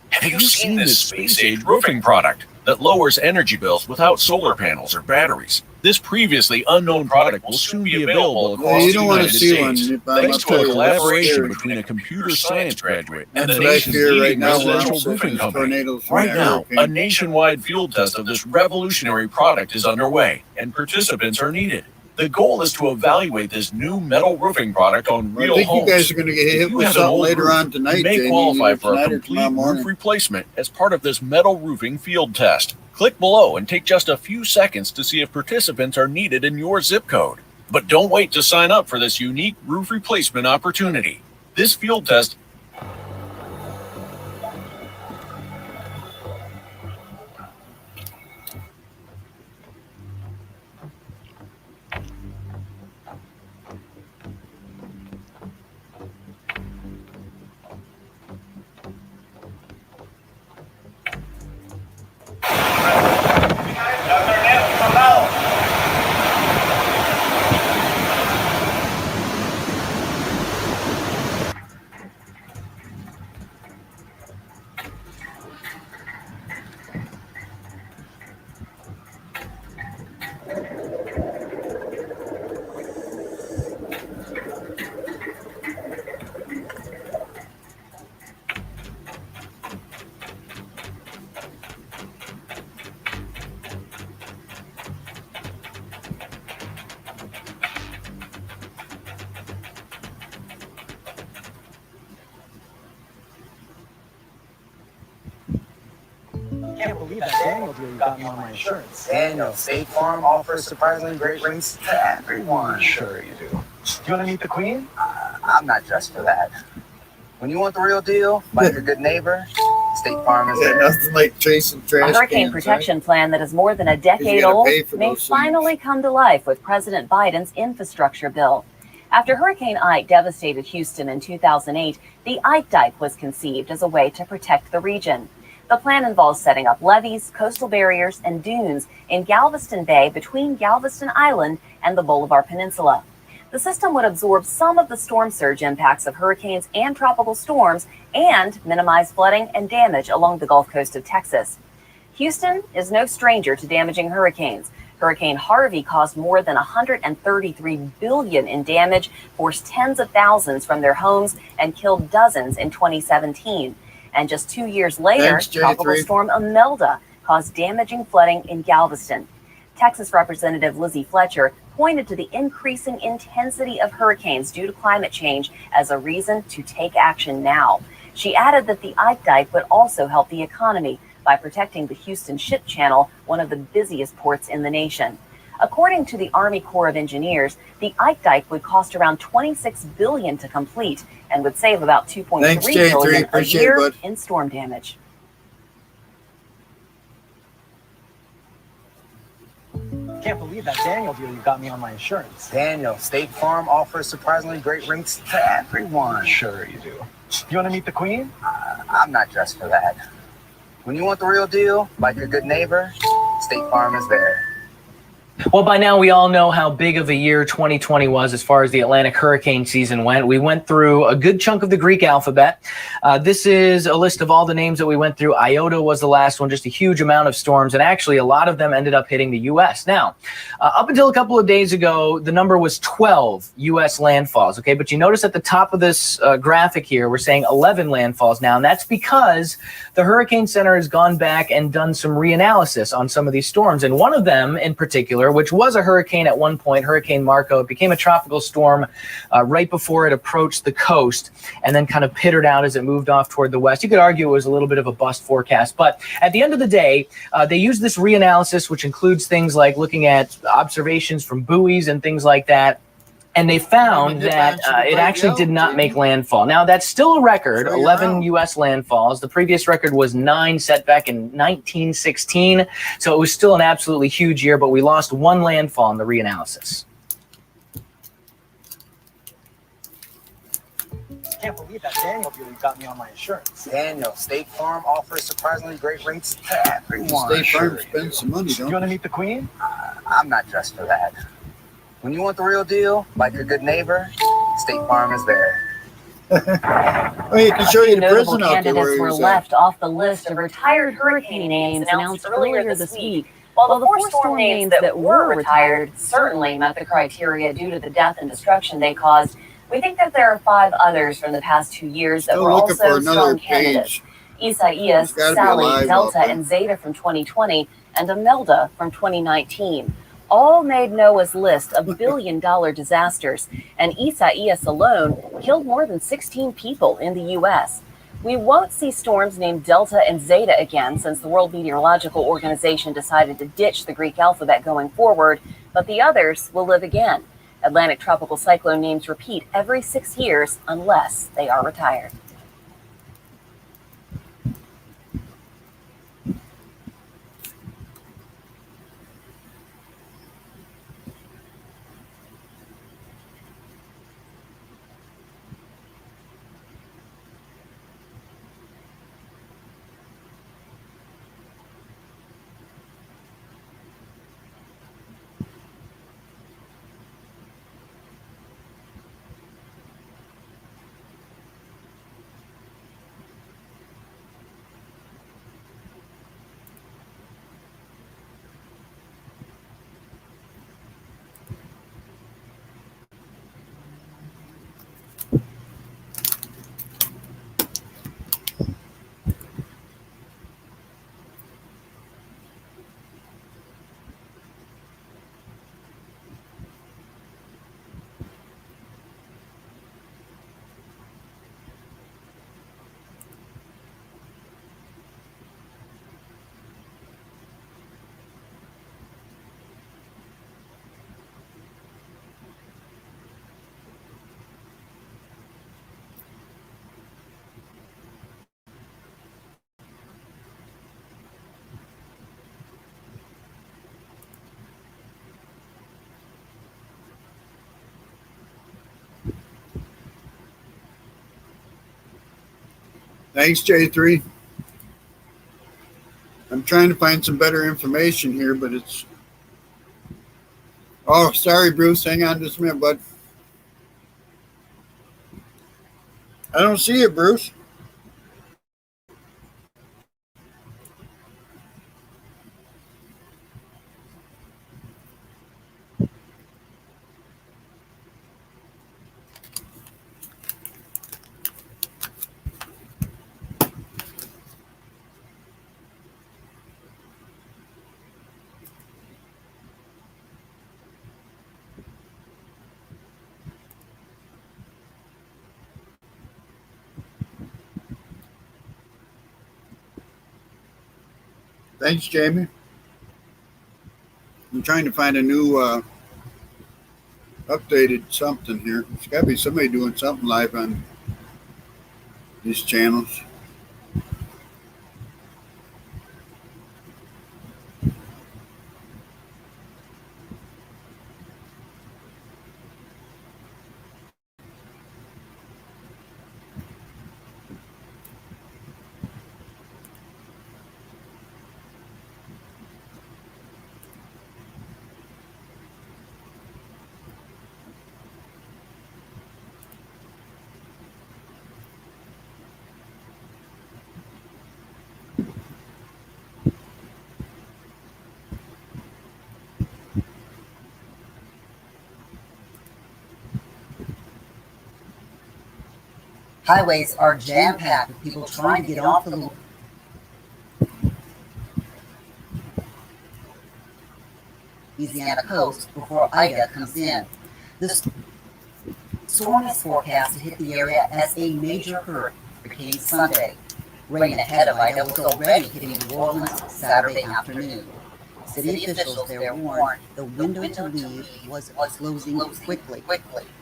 Have you seen this space-age roofing product that lowers energy bills without solar panels or batteries? This previously unknown product will soon be available across the United States, thanks to a collaboration between a computer science graduate and the nation's leading residential roofing company. Right now, a nationwide field test of this revolutionary product is underway, and participants are needed. The goal is to evaluate this new metal roofing product on real homes. I think you guys are going to get hit with something later on tonight, you may Jamie, qualify for a tonight or complete tomorrow roof replacement as part of this metal roofing field test. Click below and take just a few seconds to see if participants are needed in your zip code. But don't wait to sign up for this unique roof replacement opportunity. This field test I can't believe that Daniel deal you got me on my insurance. Daniel, State Farm offers surprisingly great rates to everyone. Sure you do. Do you want to meet the Queen? I'm not dressed for that. When you want the real deal, like your good neighbor, State Farm is there. Nothing like chasing trash. A hurricane protection plan that is more than a decade old may finally come to life with President Biden's infrastructure bill. After Hurricane Ike devastated Houston in 2008, the Ike Dike was conceived as a way to protect the region. The plan involves setting up levees, coastal barriers, and dunes in Galveston Bay between Galveston Island and the Bolivar Peninsula. The system would absorb some of the storm surge impacts of hurricanes and tropical storms and minimize flooding and damage along the Gulf Coast of Texas. Houston is no stranger to damaging hurricanes. Hurricane Harvey caused more than $133 billion in damage, forced tens of thousands from their homes, and killed dozens in 2017. And just 2 years later, Tropical Storm Imelda caused damaging flooding in Galveston. Texas Representative Lizzie Fletcher pointed to the increasing intensity of hurricanes due to climate change as a reason to take action now. She added that the Ike Dike would also help the economy by protecting the Houston Ship Channel, one of the busiest ports in the nation. According to the Army Corps of Engineers, the Ike Dike would cost around $26 billion to complete and would save about $2.3 billion a year in storm damage. Can't believe that Daniel deal you got me on my insurance. Daniel, State Farm offers surprisingly great rates to everyone. Sure you do. You want to meet the Queen? I'm not dressed for that. When you want the real deal, like your good neighbor, State Farm is there. Well, by now we all know how big of a year 2020 was as far as the Atlantic hurricane season went. We went through a good chunk of the Greek alphabet. This is a list of all the names that we went through. Iota was the last one, just a huge amount of storms, and actually a lot of them ended up hitting the U.S. Now, up until a couple of days ago, the number was 12 U.S. landfalls, okay? But you notice at the top of this graphic here, we're saying 11 landfalls now, and that's because the Hurricane Center has gone back and done some reanalysis on some of these storms, and one of them in particular, which was a hurricane at one point, Hurricane Marco. It became a tropical storm right before it approached the coast and then kind of pittered out as it moved off toward the west. You could argue it was a little bit of a bust forecast, but at the end of the day, they used this reanalysis, which includes things like looking at observations from buoys and things like that. and they found that it actually did not make landfall. Now, that's still a record, 11 U.S. landfalls. The previous record was 9, set back in 1916. So it was still an absolutely huge year, but we lost 1 landfall in the reanalysis. I can't believe that Daniel dealer got me on my insurance. Daniel, State Farm offers surprisingly great rates to everyone. State Farm spends some money, don't you? Want to meet the Queen? I'm not dressed for that. When you want the real deal, like a good neighbor, State Farm is there. Oh, you can show you the prison out there where candidates he were was left off the list of retired hurricane names announced earlier this week. While the 4 storm names that were retired certainly met the criteria due to the death and destruction they caused, we think that there are 5 others from the past 2 years that were also strong candidates. Isaias, Sally, Delta, and Zeta from 2020, and Imelda from 2019. All made NOAA's list of billion-dollar disasters, and Isaias alone killed more than 16 people in the U.S. We won't see storms named Delta and Zeta again since the World Meteorological Organization decided to ditch the Greek alphabet going forward, but the others will live again. Atlantic tropical cyclone names repeat every 6 years unless they are retired. Thanks, J3. I'm trying to find some better information here, but it's... Oh, sorry, Bruce. Hang on just a minute, bud. I don't see it, Bruce. Thanks, Jamie. I'm trying to find a new updated something here. There's got to be somebody doing something live on these channels. Highways are jam-packed with people trying to get off the Louisiana coast before Ida comes in. This storm is forecast to hit the area as a major hurricane Sunday. Rain ahead of Ida was already hitting New Orleans Saturday afternoon. City officials there warned the window to leave was closing quickly.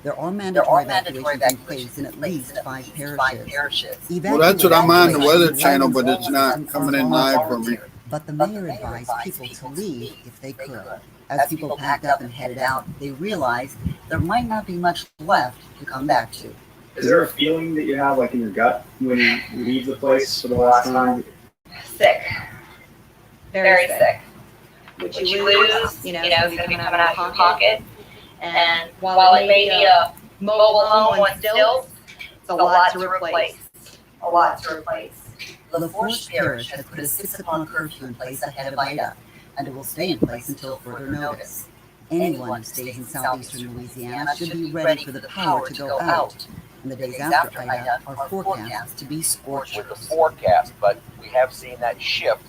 There are mandatory evacuations in place in at least 5 parishes. Well, that's what I'm on the Weather Channel, but it's not coming in live for me. But the mayor advised people to leave if they could. As people packed up and headed out, they realized there might not be much left to come back to. Is there a feeling that you have, like in your gut, when you leave the place for the last time? Sick. Very sick. Which you lose, you know, is going to be coming out of your pocket. And while it may be a mobile home on stilts, it's a lot to replace. A lot to replace. LaForge Parish has put a 6 o'clock curfew in place ahead of Ida, and it will stay in place until further notice. Anyone who stays in southeastern Louisiana should be ready for the power to go out. In the days after Ida are forecast to be scorching. With the forecast, but we have seen that shift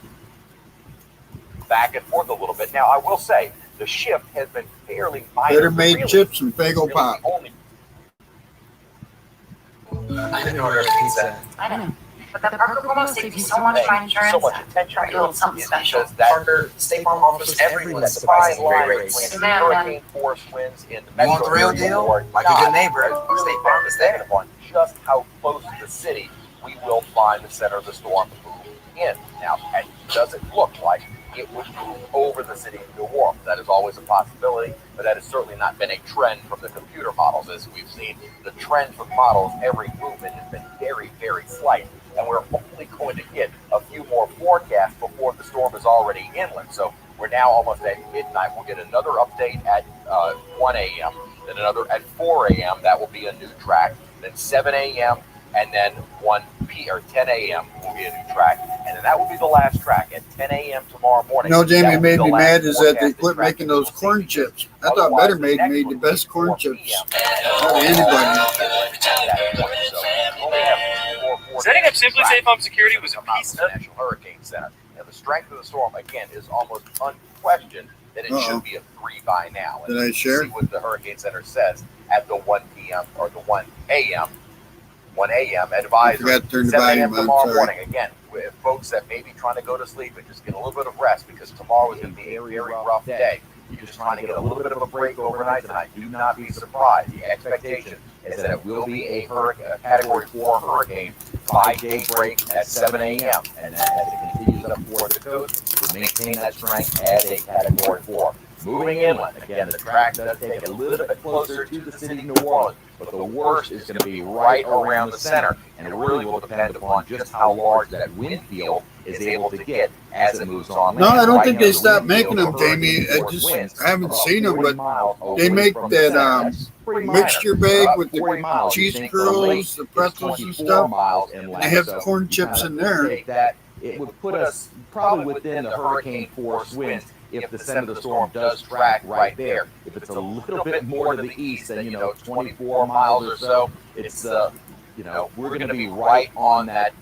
back and forth a little bit. Now, I will say, the shift has been fairly minor. Better made chips and Fago pop. I didn't order a pizza. I know. But the Parker promo saves you so much for insurance. So much attention. Try a little something special. Parker, State Farm offers everyone a surprising great rates. Between hurricane force winds in the You metro want the real area deal? or Like a not, good neighbor, State Farm is there. on just how close to the city we will find the center of the storm move in. Now, it doesn't look like it would move over the city of New Orleans. That is always a possibility, but that has certainly not been a trend from the computer models. As we've seen, the trend from models, every movement has been very, very slight, and we're only going to get a few more forecasts before the storm is already inland. So we're now almost at midnight. We'll get another update at 1 a.m., then another at 4 a.m. That will be a new track, then 7 a.m., and then 10 a.m. will be a new track, and then that will be the last track at 10 a.m. tomorrow morning. You know, Jamie, made me mad is that they forecasted quit track making those we'll corn see. chips. I thought Better Made made the best corn chips out of anybody. Setting up Simply Safe Home Security was a piece of National Hurricane Center. Now, the strength of the storm, again, is almost unquestioned that it should be a 3 by now. And Did I share? See what the Hurricane Center says at the 1 p.m. or the 1 a.m. 1 a.m. advisory. forgot to turn the 7 a.m. volume on, tomorrow sorry. morning. Again, with folks that may be trying to go to sleep and just get a little bit of rest because tomorrow is going to be a very rough day. You're just trying to get a little bit of a break overnight tonight. Do not be surprised. The expectation is that it will be a Category 4 hurricane by daybreak at 7 a.m. And then as it continues up toward the coast, we'll maintain that strength as a Category 4. Moving inland, again, the track does take a little bit closer to the city of New Orleans, but the worst is going to be right around the center, and it really will depend upon just how large that wind field is able to get as it moves on. No, I don't think they stopped making them, Jamie. I haven't seen them, but they make that mixture bag with the cheese curls, the pretzels and stuff, and they have corn chips in there. It would put us probably within the hurricane force winds if the center of the storm does track right there. If it's a little bit more to the east than, 24 miles or so, it's, we're going to be right on that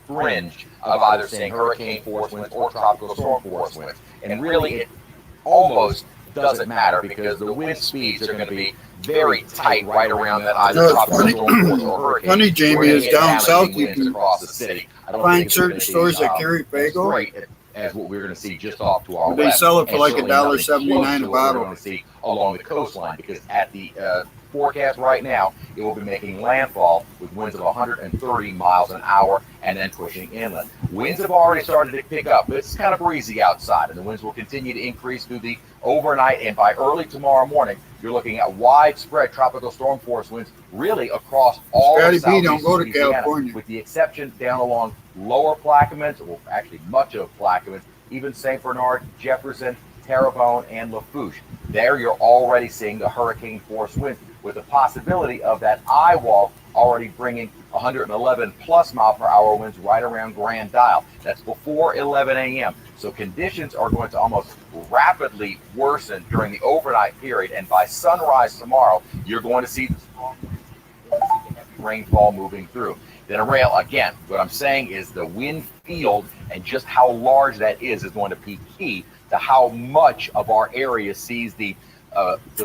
fringe of either saying hurricane force winds or tropical storm force winds. And really, it almost doesn't matter because the wind speeds are going to be very tight right around that either tropical storm force or hurricane. Funny, Jamie, is down south you can across the city. find certain stores that carry Fago. Great as what we're going to see just off to our They west. sell it for And like certainly nothing $1.79 close a to what bottle. We're going to see along the coastline because at the forecast right now, it will be making landfall with winds of 130 miles an hour and then pushing inland. Winds have already started to pick up, but it's kind of breezy outside, and the winds will continue to increase through the overnight, and by early tomorrow morning, you're looking at widespread tropical storm force winds really across all Scotty of B don't southeast go to Louisiana, California. with the exception down along lower Plaquemines, or actually much of Plaquemines, even St. Bernard, Jefferson, Terrebonne, and Lafourche. There you're already seeing the hurricane force winds with the possibility of that eye wall already bringing 111 plus mile per hour winds right around Grand Isle. That's before 11 a.m. So conditions are going to almost rapidly worsen during the overnight period, and by sunrise tomorrow, you're going to see rainfall moving through. Then a rail, again, what I'm saying is the wind field and just how large that is going to be key to how much of our area sees the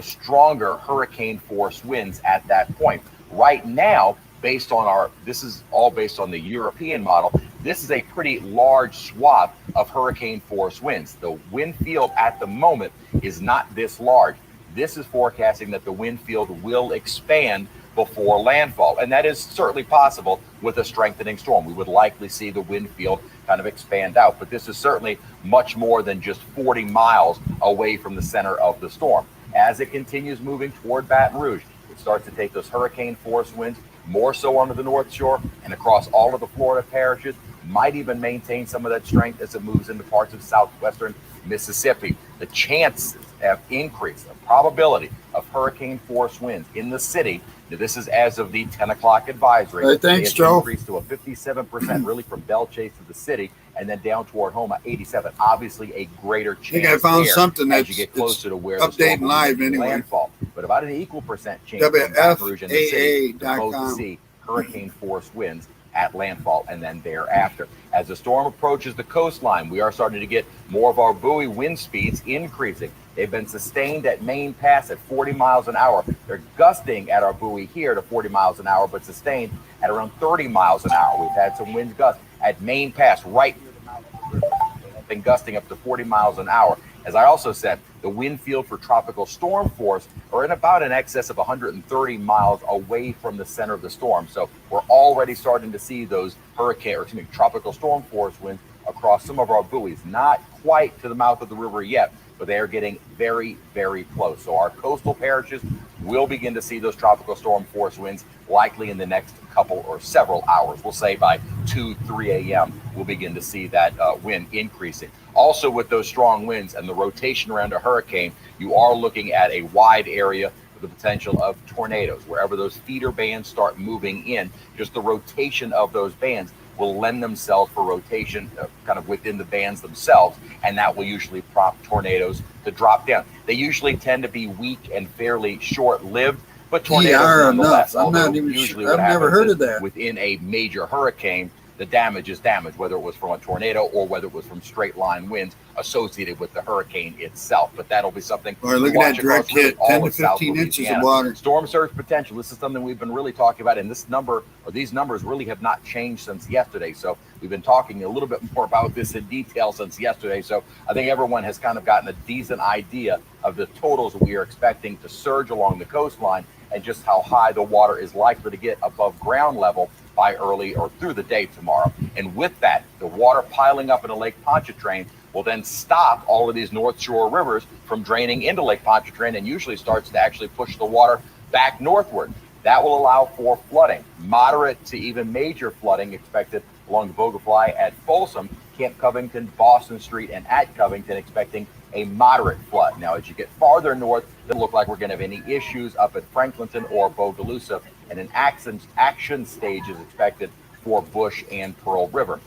stronger hurricane force winds at that point. Right now, based on this is all based on the European model. This is a pretty large swath of hurricane force winds. The wind field at the moment is not this large. This is forecasting that the wind field will expand before landfall. And that is certainly possible with a strengthening storm. We would likely see the wind field kind of expand out, but this is certainly much more than just 40 miles away from the center of the storm. As it continues moving toward Baton Rouge, it starts to take those hurricane force winds more so onto the North Shore and across all of the Florida parishes, might even maintain some of that strength as it moves into parts of southwestern Mississippi. The chances have increased, the probability of hurricane force winds in the city. Now, this is as of the 10 o'clock advisory. Hey, thanks, Joe. Increased to a 57%, really from Belle Chase to the city, and then down toward home at 87. Obviously, a greater chance. I think I found something as that's you get closer to where updating the live anyway. Landfall, but about an equal percent chance in Baton Rouge and the city to both see hurricane force winds at landfall and then thereafter. As the storm approaches the coastline, we are starting to get more of our buoy wind speeds increasing. They've been sustained at Main Pass at 40 miles an hour. They're gusting at our buoy here to 40 miles an hour, but sustained at around 30 miles an hour. We've had some wind gusts at Main Pass right near the mouth of the river. They've been gusting up to 40 miles an hour. As I also said, the wind field for tropical storm force are in about an excess of 130 miles away from the center of the storm. So we're already starting to see those tropical storm force winds across some of our buoys. Not quite to the mouth of the river yet, but they are getting very, very close. So our coastal parishes will begin to see those tropical storm force winds likely in the next couple or several hours. We'll say by 2, 3 a.m. we'll begin to see that wind increasing. Also, with those strong winds and the rotation around a hurricane, you are looking at a wide area with the potential of tornadoes. Wherever those feeder bands start moving in, just the rotation of those bands will lend themselves for rotation kind of within the bands themselves, and that will usually prompt tornadoes to drop down. They usually tend to be weak and fairly short-lived, but tornadoes nonetheless. I'm not even sure. I've never heard of that. Within a major hurricane, the damage is damage, whether it was from a tornado or whether it was from straight line winds associated with the hurricane itself. But that'll be something we're looking at direct hit, 10 to 15 inches of water. Storm surge potential. This is something we've been really talking about, and this number or these numbers really have not changed since yesterday. So we've been talking a little bit more about this in detail since yesterday. So I think everyone has kind of gotten a decent idea of the totals that we are expecting to surge along the coastline and just how high the water is likely to get above ground level by early or through the day tomorrow. And with that, the water piling up into Lake Pontchartrain will then stop all of these North Shore rivers from draining into Lake Pontchartrain and usually starts to actually push the water back northward. That will allow for flooding, moderate to even major flooding expected along the Bogafly at Folsom, Camp Covington, Boston Street, and at Covington, expecting a moderate flood. Now, as you get farther north, it doesn't look like we're going to have any issues up at Franklinton or Bogalusa, and an action stage is expected for Bush and Pearl River.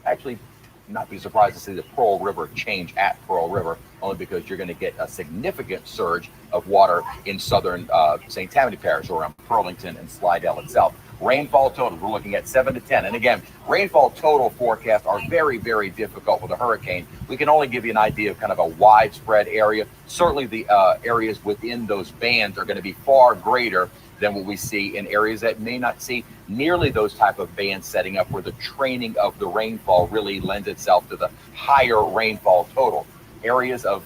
Actually, not be surprised to see the Pearl River change at Pearl River, only because you're going to get a significant surge of water in southern St. Tammany Parish or around Burlington and Slidell itself. Rainfall totals, we're looking at 7 to 10. And again, rainfall total forecasts are very, very difficult with a hurricane. We can only give you an idea of kind of a widespread area. Certainly the areas within those bands are going to be far greater than what we see in areas that may not see nearly those type of bands setting up, where the training of the rainfall really lends itself to the higher rainfall total. Areas of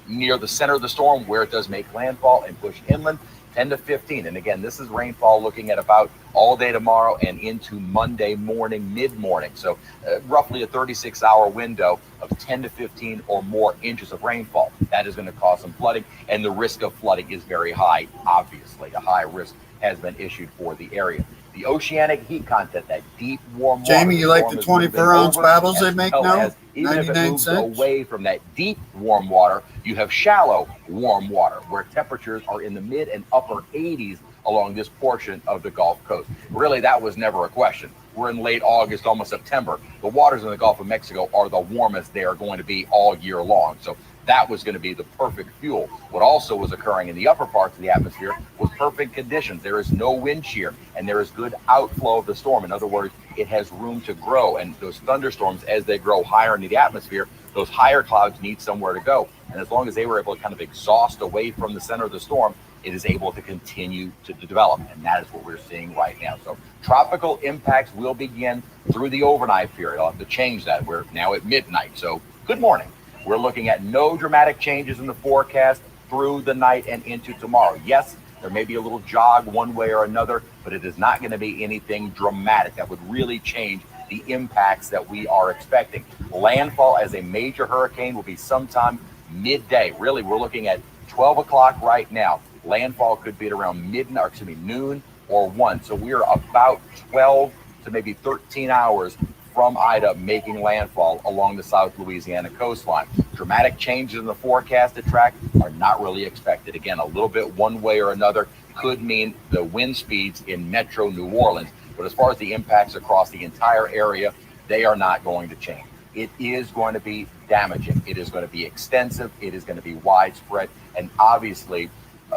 near the center of the storm where it does make landfall and push inland, 10 to 15. And again, this is rainfall looking at about all day tomorrow and into Monday morning, mid-morning. So roughly a 36-hour window of 10 to 15 or more inches of rainfall. That is going to cause some flooding, and the risk of flooding is very high. Obviously, a high risk has been issued for the area. The oceanic heat content, that deep, warm water. Jamie, you like the 24-ounce bottles they make now? Even if it moves away from that deep warm water, you have shallow warm water where temperatures are in the mid and upper 80s along this portion of the Gulf Coast. Really, that was never a question. We're in late August, almost September. The waters in the Gulf of Mexico are the warmest they are going to be all year long. So that was going to be the perfect fuel. What also was occurring in the upper parts of the atmosphere was perfect conditions. There is no wind shear, and there is good outflow of the storm. In other words, it has room to grow, and those thunderstorms, as they grow higher into the atmosphere, those higher clouds need somewhere to go. And as long as they were able to kind of exhaust away from the center of the storm, it is able to continue to develop. And that is what we're seeing right now. So tropical impacts will begin through the overnight period. I'll have to change that. We're now at midnight. So good morning. We're looking at no dramatic changes in the forecast through the night and into tomorrow. Yes, there may be a little jog one way or another, but it is not going to be anything dramatic that would really change the impacts that we are expecting. Landfall as a major hurricane will be sometime midday. Really, we're looking at 12 o'clock right now. Landfall could be at around noon or 1. So we are about 12 to maybe 13 hours from Ida making landfall along the South Louisiana coastline. Dramatic changes in the forecasted track are not really expected. Again, a little bit one way or another could mean the wind speeds in metro New Orleans. But as far as the impacts across the entire area, they are not going to change. It is going to be damaging. It is going to be extensive. It is going to be widespread, and obviously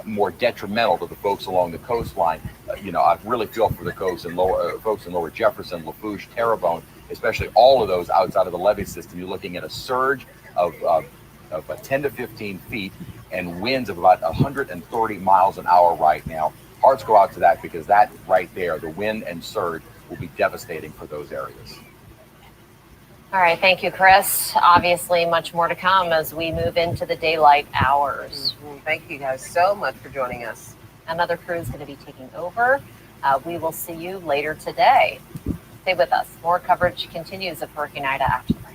more detrimental to the folks along the coastline. I really feel for the folks in Lower Jefferson, Lafourche, Terrebonne, especially all of those outside of the levee system. You're looking at a surge of 10 to 15 feet and winds of about 130 miles an hour right now. Hearts go out to that, because that right there, the wind and surge, will be devastating for those areas. All right, thank you, Chris. Obviously, much more to come as we move into the daylight hours. Thank you guys so much for joining us. Another crew is going to be taking over. We will see you later today. Stay with us. More coverage continues of Hurricane Ida after the break.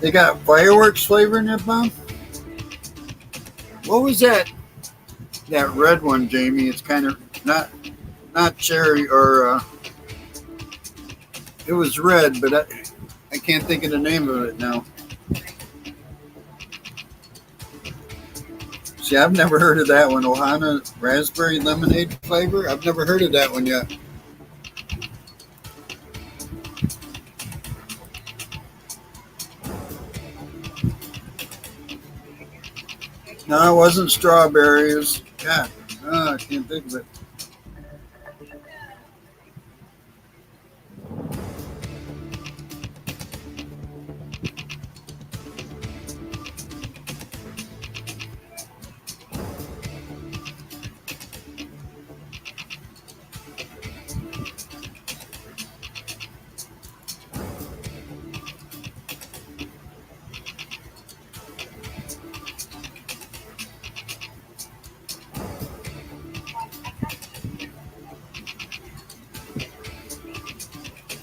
They got fireworks flavor in that bomb? What was that? That red one, Jamie. It's kind of not cherry, or it was red, but I can't think of the name of it now. See, I've never heard of that one. Ohana raspberry lemonade flavor. I've never heard of that one yet. No, it wasn't strawberry. It was, I can't think of it.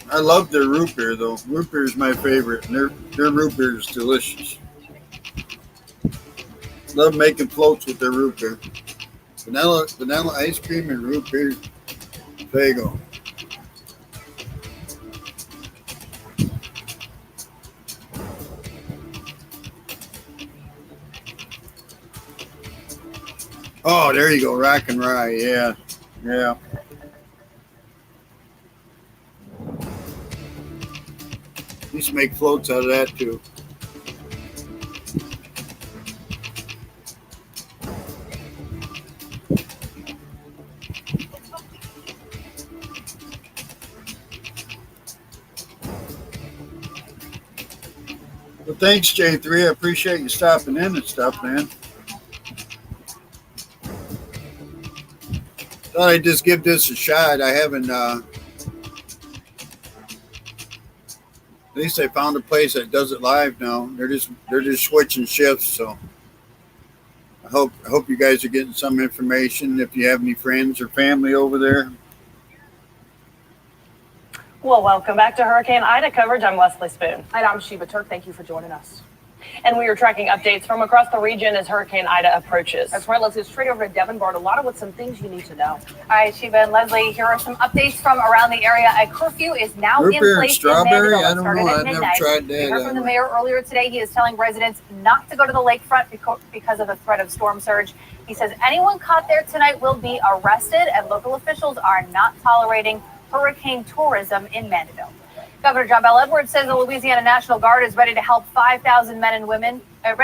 I love their root beer, though. Root beer is my favorite, and their root beer is delicious. Love making floats with their root beer. Vanilla ice cream and root beer. There you go. Oh, there you go. Rock and rye. Yeah. Used to make floats out of that too. Well, thanks, J3. I appreciate you stopping in and stuff, man. Thought I'd just give this a shot. I haven't. At least I found a place that does it live now. They're just switching shifts, so I hope you guys are getting some information. If you have any friends or family over there. Well, welcome back to Hurricane Ida coverage. I'm Leslie Spoon. And I'm Sheba Turk. Thank you for joining us. And we are tracking updates from across the region as Hurricane Ida approaches. That's right. Let's go straight over to Devin Bartolotta with some things you need to know. All right, Sheba and Leslie, here are some updates from around the area. A curfew is now in place in Mandeville. I don't know. I've never tried that. We heard from the mayor earlier today. He is telling residents not to go to the lakefront because of the threat of storm surge. He says anyone caught there tonight will be arrested, and local officials are not tolerating hurricane tourism in Mandeville. Governor John Bell Edwards says the Louisiana National Guard is ready to help 5,000 men and women have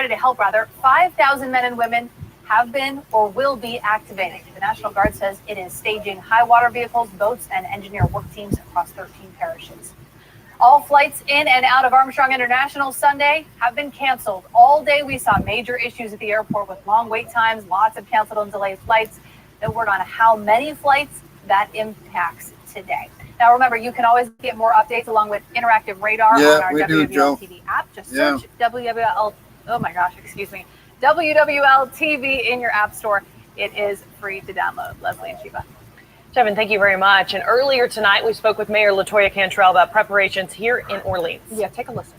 have been or will be activating. The National Guard says it is staging high water vehicles, boats, and engineer work teams across 13 parishes. All flights in and out of Armstrong International Sunday have been canceled. All day we saw major issues at the airport with long wait times, lots of canceled and delayed flights. No word on how many flights that impacts today. Now remember, you can always get more updates along with interactive radar on our WWL TV app. Just search WWL. Oh my gosh, excuse me. WWL TV in your app store. It is free to download. Leslie and Sheba. Kevin, thank you very much. And earlier tonight, we spoke with Mayor LaToya Cantrell about preparations here in Orleans. Yeah, take a listen.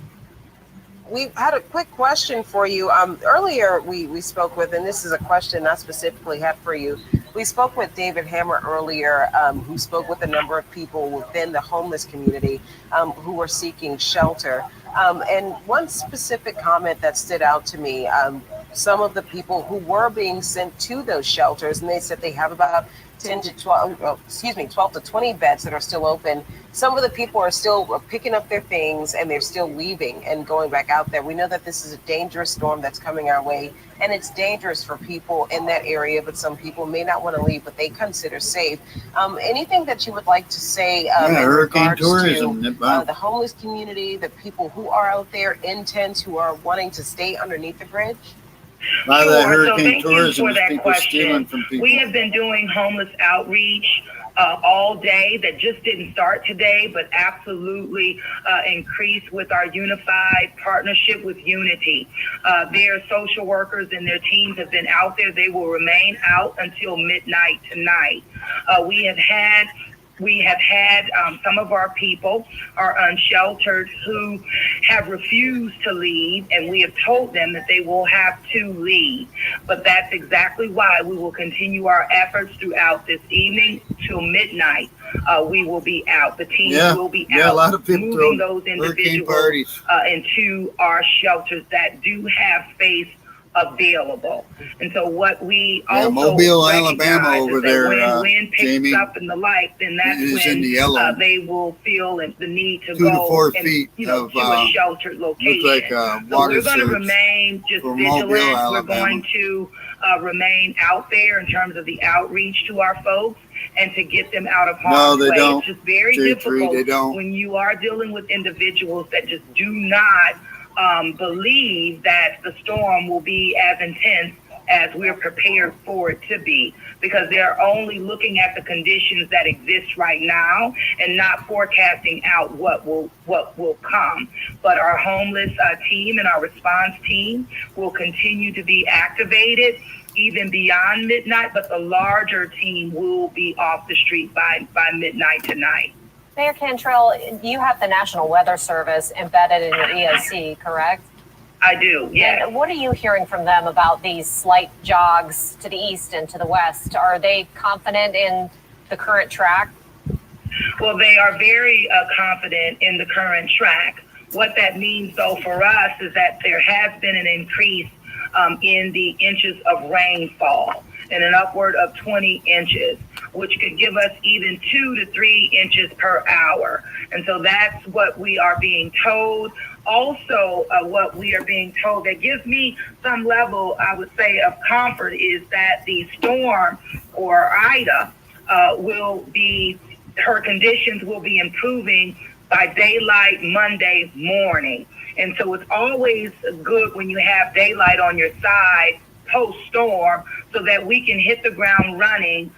We had a quick question for you. Earlier, we spoke with, and this is a question I specifically had for you. We spoke with David Hammer earlier, who spoke with a number of people within the homeless community who were seeking shelter. And one specific comment that stood out to me, some of the people who were being sent to those shelters, and they said they have about 12 to 20 beds that are still open. Some of the people are still picking up their things and they're still leaving and going back out there. We know that this is a dangerous storm that's coming our way, and it's dangerous for people in that area, but some people may not want to leave, but they consider safe. Anything that you would like to say in regards to the homeless community, the people who are out there in tents who are wanting to stay underneath the bridge? A lot of that hurricane so tourism is that people question. stealing from people. We have been doing homeless outreach all day. That just didn't start today, but absolutely increased with our unified partnership with Unity. Their social workers and their teams have been out there. They will remain out until midnight tonight. We have had some of our people are unsheltered who have refused to leave, and we have told them that they will have to leave. But that's exactly why we will continue our efforts throughout this evening till midnight. We will be out. The teams will be out, a lot of people moving those individuals into our shelters that do have space available. And so what we also Mobile, Alabama over there, when wind picks Jamie, up and the like, then that's when they will feel the need to 2 to go 4 and, feet to a sheltered location. Looks like So water we're going to surge remain just for vigilant. Mobile, We're Alabama. going to remain out there in terms of the outreach to our folks and to get them out of harm's way. don't. It's just very difficult when you are dealing with individuals that just do not believe that the storm will be as intense as we're prepared for it to be, because they're only looking at the conditions that exist right now and not forecasting out what will come. But our homeless team and our response team will continue to be activated even beyond midnight, but the larger team will be off the street by midnight tonight. Mayor Cantrell, you have the National Weather Service embedded in your EOC, correct? I do, yes. And what are you hearing from them about these slight jogs to the east and to the west? Are they confident in the current track? Well, they are very confident in the current track. What that means, though, for us is that there has been an increase in the inches of rainfall, and an upward of 20 inches, which could give us even 2 to 3 inches per hour. And so that's what we are being told. Also, what we are being told that gives me some level, I would say, of comfort is that the storm, or Ida, her conditions will be improving by daylight Monday morning. And so it's always good when you have daylight on your side post-storm, so that we can hit the ground running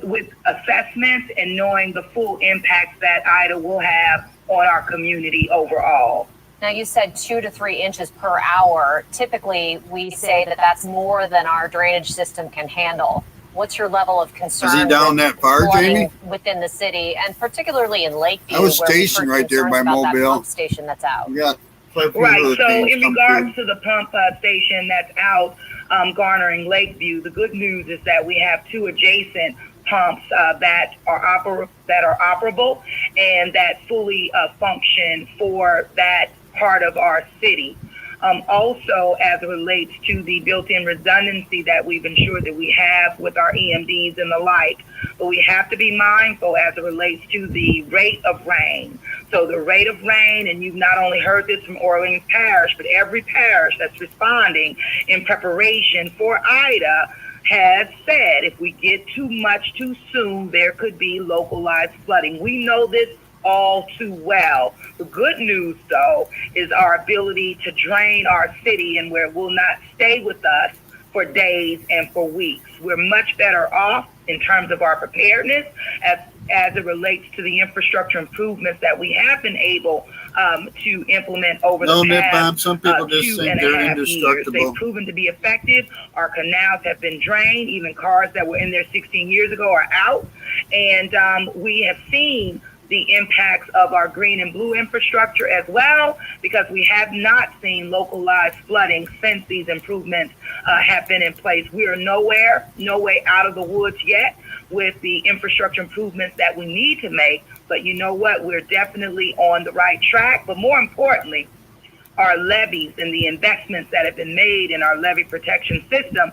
with assessments and knowing the full impacts that Ida will have on our community overall. Now, you said 2 to 3 inches per hour. Typically, we say that that's more than our drainage system can handle. What's your level of concern? Is he down that far, Jamie? Within the city, and particularly in Lakeview? I was stationed right there by Mobile. That pump station that's out. Yeah. Right. So in regards to the pump station that's out, garnering Lakeview, the good news is that we have 2 adjacent pumps that are operable and that fully function for that part of our city. Also, as it relates to the built-in redundancy that we've ensured that we have with our EMDs and the like, but we have to be mindful as it relates to the rate of rain. So the rate of rain, and you've not only heard this from Orleans Parish, but every parish that's responding in preparation for Ida has said if we get too much too soon, there could be localized flooding. We know this all too well. The good news, though, is our ability to drain our city and where it will not stay with us for days and for weeks. We're much better off in terms of our preparedness as it relates to the infrastructure improvements that we have been able to implement over the past some people just think they're indestructible. They've proven to be effective. Our canals have been drained. Even cars that were in there 16 years ago are out. And we have seen the impacts of our green and blue infrastructure as well, because we have not seen localized flooding since these improvements have been in place. We are no way out of the woods yet with the infrastructure improvements that we need to make. But you know what? We're definitely on the right track. But more importantly, our levees and the investments that have been made in our levee protection system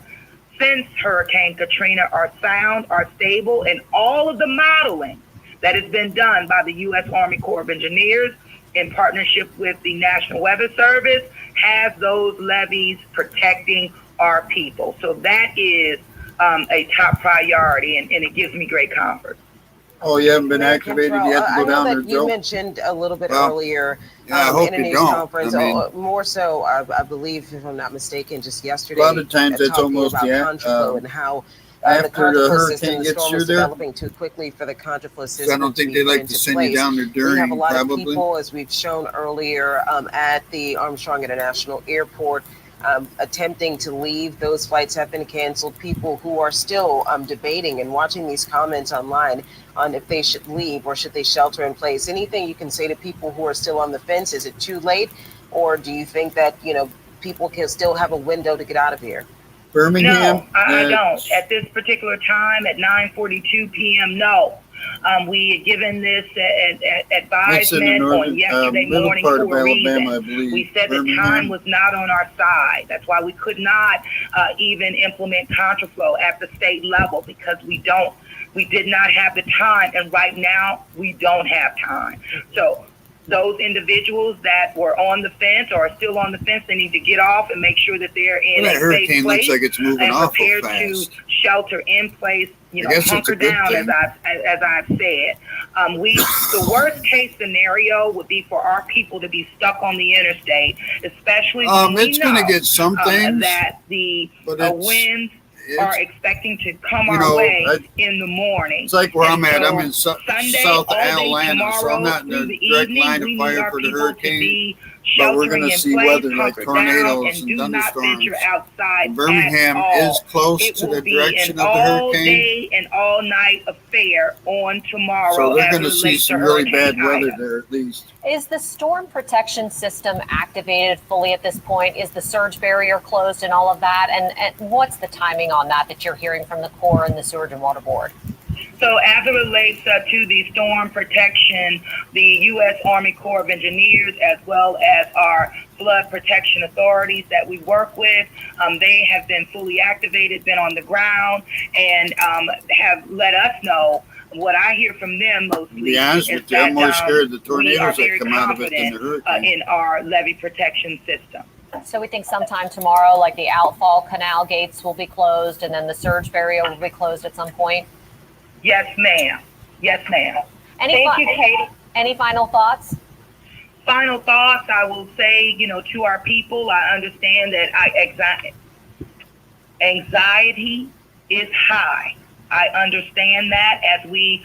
since Hurricane Katrina are sound, are stable, and all of the modeling that has been done by the U.S. Army Corps of Engineers in partnership with the National Weather Service has those levees protecting our people. So that is a top priority, and it gives me great comfort. Oh, you haven't been activated yet to go down there, Joe? You mentioned a little bit earlier I hope in a you news don't. conference, I mean, more so, I believe, if I'm not mistaken, just yesterday. A lot of times it's almost, about contraflow and how the after the contraflow hurricane system, the gets storm through was there. developing too quickly for the contraflow system. So I don't think they like to send you down there during, we have a lot probably. of people, as we've shown earlier, at the Armstrong International Airport, attempting to leave. Those flights have been canceled. People who are still debating and watching these comments online on if they should leave or should they shelter in place. Anything you can say to people who are still on the fence? Is it too late, or do you think that people can still have a window to get out of here? Birmingham? No, I don't. At this particular time, at 9:42 p.m., no. We had given this advisement on yesterday morning for a reason. We said that time was not on our side. That's why we could not even implement contraflow at the state level, because we did not have the time, and right now we don't have time. So those individuals that were on the fence or are still on the fence, they need to get off and make sure that they're in a safe place like it's moving and prepared to shelter in place. Hunker down, as I've said. The worst case scenario would be for our people to be stuck on the interstate, especially when we it's know going to get some things, that the winds are expecting to come our way in the morning. It's like where I'm at. I'm in Sunday, south of Atlanta, so I'm not in the direct line of fire for the hurricane. But we're going to see weather like tornadoes and thunderstorms. Birmingham is close to the direction of the hurricane. All day and all night affair on tomorrow. So they're going to see some really bad weather there at least. Is the storm protection system activated fully at this point? Is the surge barrier closed and all of that? And what's the timing on that you're hearing from the Corps and the Sewerage and Water Board? So as it relates to the storm protection, the U.S. Army Corps of Engineers, as well as our flood protection authorities that we work with, they have been fully activated, been on the ground, and have let us know. What I hear from them mostly is that I'm more scared of the tornadoes that come out of it than the hurricane. In our levee protection system. So we think sometime tomorrow, like the outfall canal gates will be closed, and then the surge barrier will be closed at some point? Yes, ma'am. Yes, ma'am. Thank you, Katie. Any final thoughts? Final thoughts, I will say, to our people, I understand that anxiety is high. I understand that as we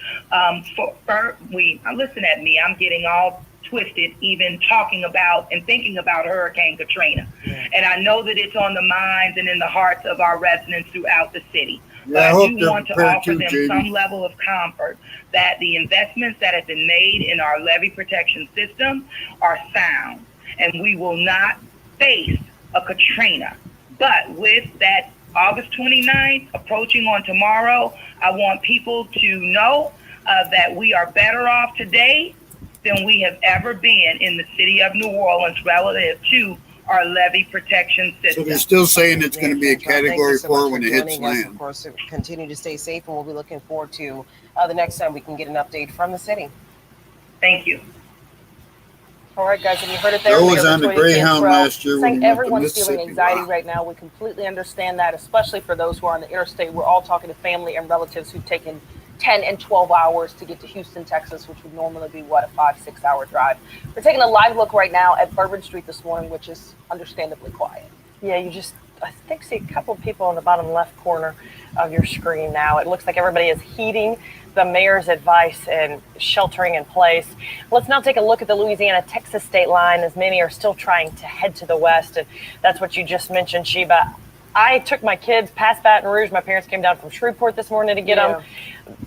listen at me, I'm getting all twisted even talking about and thinking about Hurricane Katrina. And I know that it's on the minds and in the hearts of our residents throughout the city. But I do want to offer them some level of comfort that the investments that have been made in our levee protection system are sound, and we will not face a Katrina. But with that August 29th approaching on tomorrow, I want people to know that we are better off today than we have ever been in the city of New Orleans relative to our levee protection system. So they're still saying it's going to be a Category 4 when it hits land. Of course, continue to stay safe, and we'll be looking forward to the next time we can get an update from the city. Thank you. All right, guys, and you heard it there. Joe was Mayor on the Latoya Greyhound Cantrell last year when saying he went to everyone's feeling Mississippi. anxiety Wow. right now. We completely understand that, especially for those who are on the interstate. We're all talking to family and relatives who've taken 10 and 12 hours to get to Houston, Texas, which would normally be, what, a 5-6 hour drive. We're taking a live look right now at Bourbon Street this morning, which is understandably quiet. Yeah, you just, I think, see a couple of people in the bottom left corner of your screen now. It looks like everybody is heeding the mayor's advice and sheltering in place. Let's now take a look at the Louisiana-Texas state line, as many are still trying to head to the west. And that's what you just mentioned, Sheba. I took my kids past Baton Rouge. My parents came down from Shreveport this morning to get them.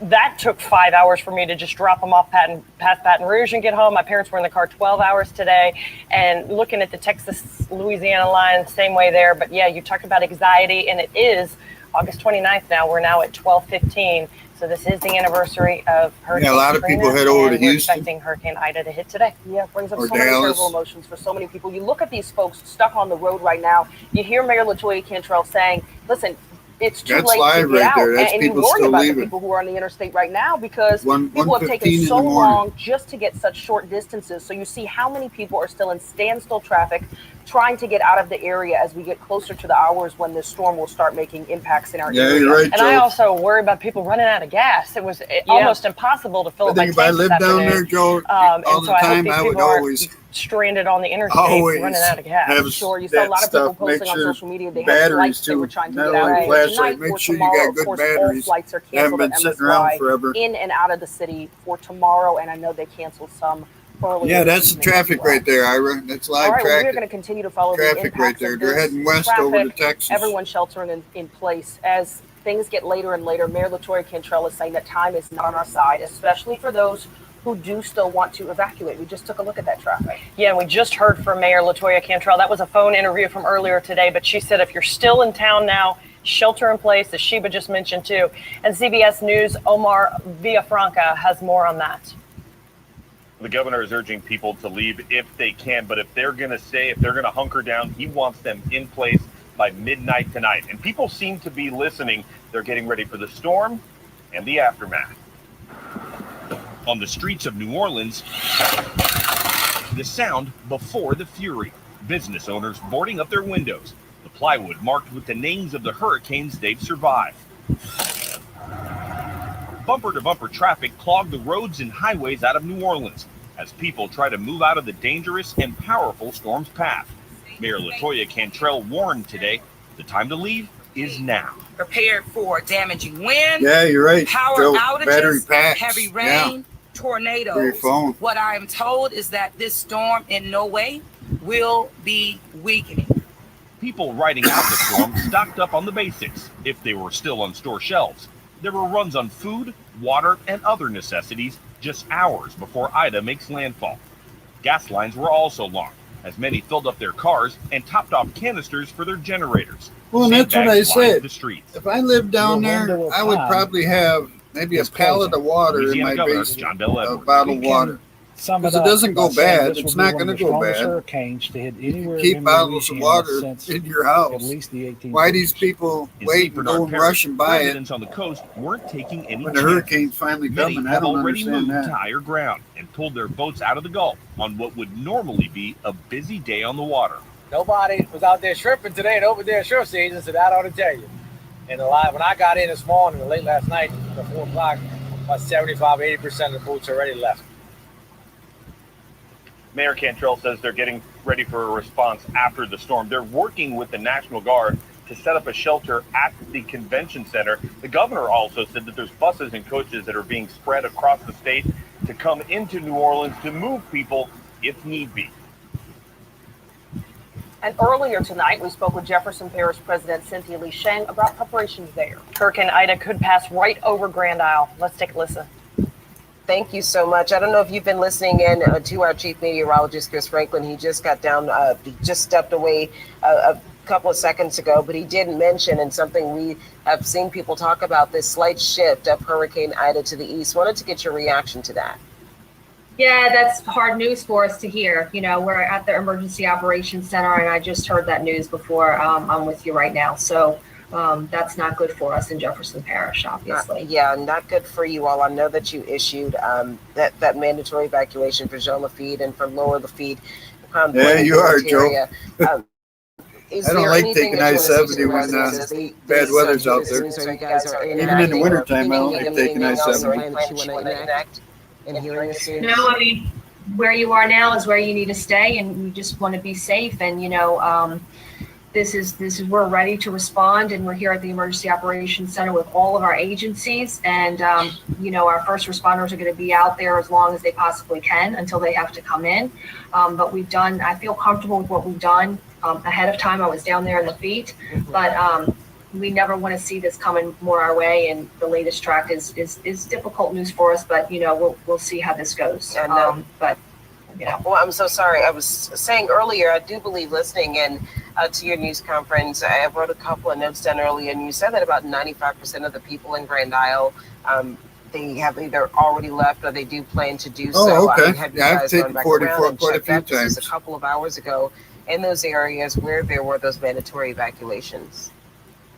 That took 5 hours for me to just drop them off past Baton Rouge and get home. My parents were in the car 12 hours today. And looking at the Texas-Louisiana line, same way there. But yeah, you talked about anxiety, and it is August 29th now. We're now at 12:15. So this is the anniversary of Hurricane Yeah, a lot of Katrina, people head over to and we're Houston. expecting Hurricane Ida to hit today. Yeah, it brings up Or so many Dallas. terrible emotions for so many people. You look at these folks stuck on the road right now. You hear Mayor Latoya Cantrell saying, listen, it's too That's late to live get right out. there. That's And you people worry still about leaving. the people who are on the interstate right now because people have 1:15 taken in so the morning. long just to get such short distances. So you see how many people are still in standstill traffic trying to get out of the area as we get closer to the hours when this storm will start making impacts in our area. You're right, And I Joe. also worry about people running out of gas. It was almost impossible to fill I up my think if I tank this lived down there, afternoon. Joe, And all so the I hope time, these I would people aren't always stranded on the interstate always running out of gas. have Sure, you saw a that lot of stuff. people Make posting on sure social media they had batteries flights they too. were trying to Not get out only of. flashlight. Tonight Make or sure you tomorrow, got of good course, all batteries. flights are They haven't canceled been at sitting around MSY forever. in and out of the city for tomorrow, and I know they canceled some earlier Yeah, this that's the evening as traffic well. right there, Ira. That's All live right, well, we're traffic. going to continue to follow the Traffic impacts right there. of They're this heading west traffic, over to Texas. everyone sheltering in place. As things get later and later, Mayor Latoya Cantrell is saying that time is not on our side, especially for those who do still want to evacuate. We just took a look at that traffic. Yeah, and we just heard from Mayor Latoya Cantrell. That was a phone interview from earlier today, but she said if you're still in town now, shelter in place, as Sheba just mentioned too. And CBS News' Omar Villafranca has more on that. The governor is urging people to leave if they can, but if they're going to hunker down, he wants them in place by midnight tonight. And people seem to be listening. They're getting ready for the storm and the aftermath. On the streets of New Orleans, the sound before the fury. Business owners boarding up their windows. The plywood marked with the names of the hurricanes they've survived. Bumper-to-bumper traffic clogged the roads and highways out of New Orleans as people try to move out of the dangerous and powerful storm's path. Mayor Latoya Cantrell warned today, the time to leave is now. Prepared for damaging wind, Yeah, you're right, power Joe. outages, Battery packs. heavy rain, Yeah. For your tornadoes. phone. What I am told is that this storm in no way will be weakening. People riding out the storm stocked up on the basics, if they were still on store shelves. There were runs on food, water, and other necessities just hours before Ida makes landfall. Gas lines were also long, as many filled up their cars and topped off canisters for their generators. Well, that's what I Sandbags lined said. the streets. If I lived down Your there, window of I would time probably have maybe a is pallet closing. of water in Louisiana my Governor basement, John Bel a Edwards. bottle of water. Because it doesn't go bad. It's not going to go bad. Hurricanes to hit anywhere Keep in bottles of Louisiana water since in your house. at least the 1840s. Why these people In wait St. and Bernard go and Parish, rush and buy it residents on the coast weren't taking any when the chances. hurricane's finally Many coming? I have don't already understand moved that. to higher ground and pulled their boats out of the Gulf on what would normally be a busy day on the water. Nobody was out there shrimping today and opened their shrimp season, so that ought to tell you. And when I got in this morning, late last night, at 4 o'clock, about 75-80% of the boats already left. Mayor Cantrell says they're getting ready for a response after the storm. They're working with the National Guard to set up a shelter at the convention center. The governor also said that there's buses and coaches that are being spread across the state to come into New Orleans to move people if need be. And earlier tonight, we spoke with Jefferson Parish President Cynthia Lee Sheng about preparations there. Hurricane Ida could pass right over Grand Isle. Let's take a listen. Thank you so much. I don't know if you've been listening in to our chief meteorologist, Chris Franklin. He just got down, he just stepped away a couple of seconds ago, but he did mention, and something we have seen people talk about, this slight shift of Hurricane Ida to the east. Wanted to get your reaction to that. Yeah, that's hard news for us to hear. You know, we're at the Emergency Operations Center, and I just heard that news before I'm with you right now. So that's not good for us in Jefferson Parish, obviously. Yeah, not good for you all. I know that you issued that mandatory evacuation for Jean Lafitte and for Lower Lafitte. Yeah, you are, Joe. Is I don't there like anything taking that you wanna say to I-70 when residents as they bad start weather's to out there. listen, so you guys are Even in the wintertime, I don't thinking like of taking anything else or I-70. anything that you want to enact and hearing this news? No, I mean, where you are now is where you need to stay, and you just want to be safe. And this is we're ready to respond, and we're here at the Emergency Operations Center with all of our agencies, and our first responders are going to be out there as long as they possibly can until they have to come in. But I feel comfortable with what we've done ahead of time. I was down there in the feet, but we never want to see this coming more our way, and the latest track is difficult news for us, but we'll see how this goes. Well, I'm so sorry. I was saying earlier, I do believe listening in to your news conference, I wrote a couple of notes down earlier, and you said that about 95% of the people in Grand Isle, they have either already left or they do plan to do so. Oh, okay. I mean, have you I've guys taken gone back 44 around and quite a checked few that? This is times. a couple of hours ago in those areas where there were those mandatory evacuations.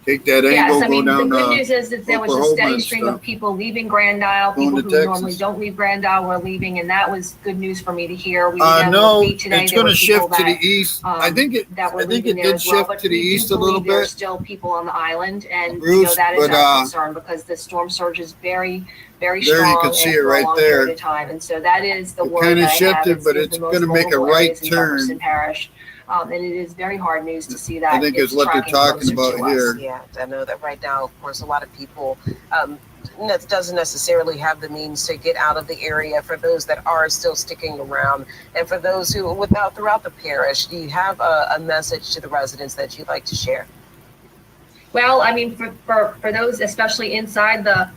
Take that Yes, angle, I mean, go the down good news is that there was a Oklahoma steady and stream stuff. of people leaving Grand Isle, Going people to who Texas. normally don't leave Grand Isle were leaving, and that was good news for me to hear. We didn't have No, any feet today. it's There going were to people shift to the that, east. I think it leaving there did as well, shift but to the we do east a little believe There's bit. still people on the island, and Rouge, that is but, our concern because the storm surge is very, very there you strong can see and it for right a long there. period of time, and so that is the It worry kinda that I have. shifted, but the it's most gonna make a vulnerable right areas in Jefferson turn. Parish. And it is very hard news to see that. I think it's is what they're tracking talking closer about to us. here. Yeah, I know that right now, of course, a lot of people that doesn't necessarily have the means to get out of the area. For those that are still sticking around, and for those who throughout the parish, do you have a message to the residents that you'd like to share? Well, I mean, for those, especially inside the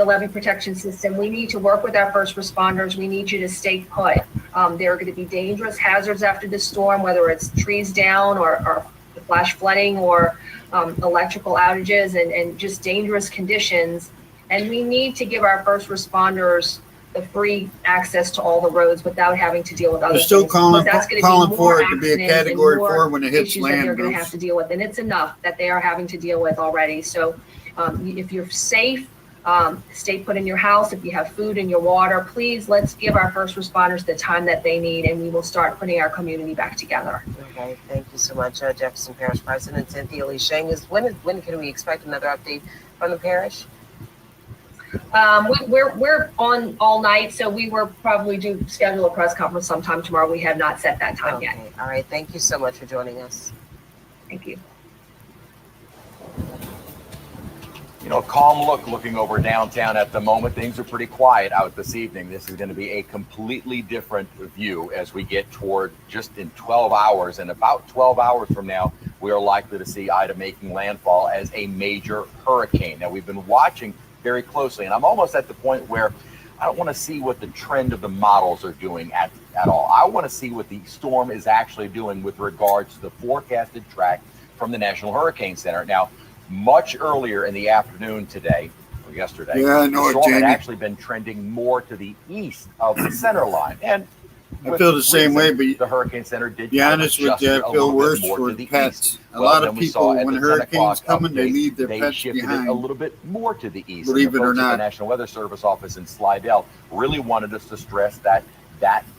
levee protection system, we need to work with our first responders. We need you to stay put. There are going to be dangerous hazards after this storm, whether it's trees down or flash flooding or electrical outages and just dangerous conditions. And we need to give our first responders the free access to all the roads without having to deal with other They're still things. calling That's going to for be more it to be a accidents and Category more 4 when it hits issues that they're land. going to have to deal with, and it's enough that they are having to deal with already. So if you're safe, stay put in your house. If you have food in your water, please let's give our first responders the time that they need, and we will start putting our community back together. Okay, thank you so much, Jefferson Parish President Cynthia Lee Sheng. When can we expect another update from the parish? We're on all night, so we were probably due schedule a press conference sometime tomorrow. We have not set that time yet. All right, thank you so much for joining us. Thank you. Calm looking over downtown at the moment. Things are pretty quiet out this evening. This is going to be a completely different view as we get toward just in 12 hours. And about 12 hours from now, we are likely to see Ida making landfall as a major hurricane. Now, we've been watching very closely, and I'm almost at the point where I don't want to see what the trend of the models are doing at all. I want to see what the storm is actually doing with regards to the forecasted track from the National Hurricane Center. Now, much earlier in the afternoon today, or yesterday, Yeah, I know the it, storm had Jamie. actually been trending more to the east of the center line. And I feel the same way, but the Hurricane Center did be honest with adjust you, it I a feel little bit worse more for to the pets. east. A lot then of we saw people, at when the 10 hurricanes o'clock coming, they update, leave their they pets shifted behind. it a little bit more to the east. Believe And the it or folks at the not. National Weather Service office in Slidell really wanted us to stress that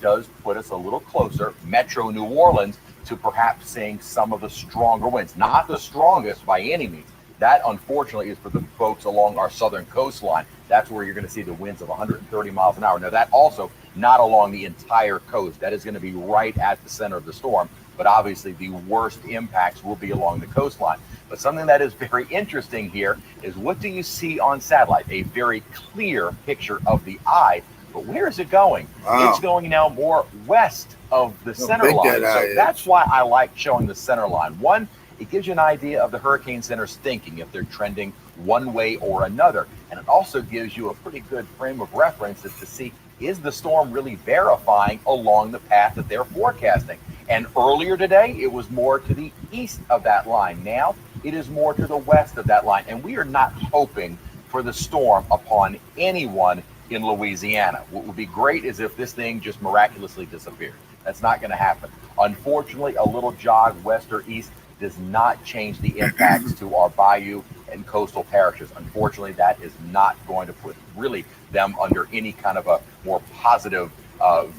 does put us a little closer, Metro New Orleans, to perhaps seeing some of the stronger winds. Not the strongest by any means. That, unfortunately, is for the folks along our southern coastline. That's where you're going to see the winds of 130 miles an hour. Now, that also not along the entire coast. That is going to be right at the center of the storm. But obviously, the worst impacts will be along the coastline. But something that is very interesting here is, what do you see on satellite? A very clear picture of the eye. But where is it going? Wow. It's going now more west of the center big line. that eye So is. that's why I like showing the center line. One, it gives you an idea of the Hurricane Center's thinking, if they're trending one way or another. And it also gives you a pretty good frame of reference as to see, is the storm really verifying along the path that they're forecasting? And earlier today, it was more to the east of that line. Now, it is more to the west of that line. And we are not hoping for the storm upon anyone in Louisiana. What would be great is if this thing just miraculously disappeared. That's not going to happen. Unfortunately, a little jog west or east does not change the impacts to our bayou and coastal parishes. Unfortunately, that is not going to put really them under any kind of a more positive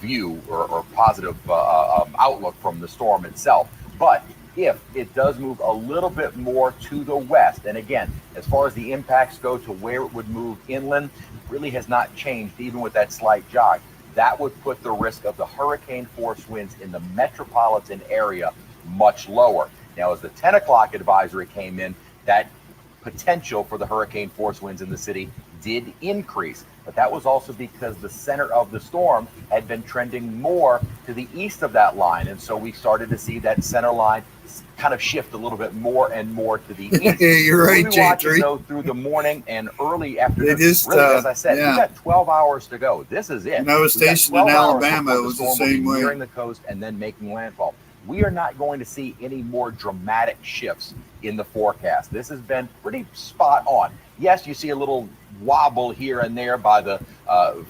view or positive outlook from the storm itself. But if it does move a little bit more to the west, and again, as far as the impacts go to where it would move inland, really has not changed even with that slight jog. That would put the risk of the hurricane force winds in the metropolitan area much lower. Now, as the 10 o'clock advisory came in, that potential for the hurricane force winds in the city did increase, but that was also because the center of the storm had been trending more to the east of that line, and so we started to see that center line kind of shift a little bit more and more to the east. You're right, we'll be watching, J3. though, through the morning and early afternoon. It is really, tough. as I said, Yeah. we got 12 hours to go. This is it. When I was We've got stationed in 12 hours Alabama, before it was the storm will be same way. nearing the coast and then making landfall. We are not going to see any more dramatic shifts in the forecast. This has been pretty spot on. Yes, you see a little wobble here and there by the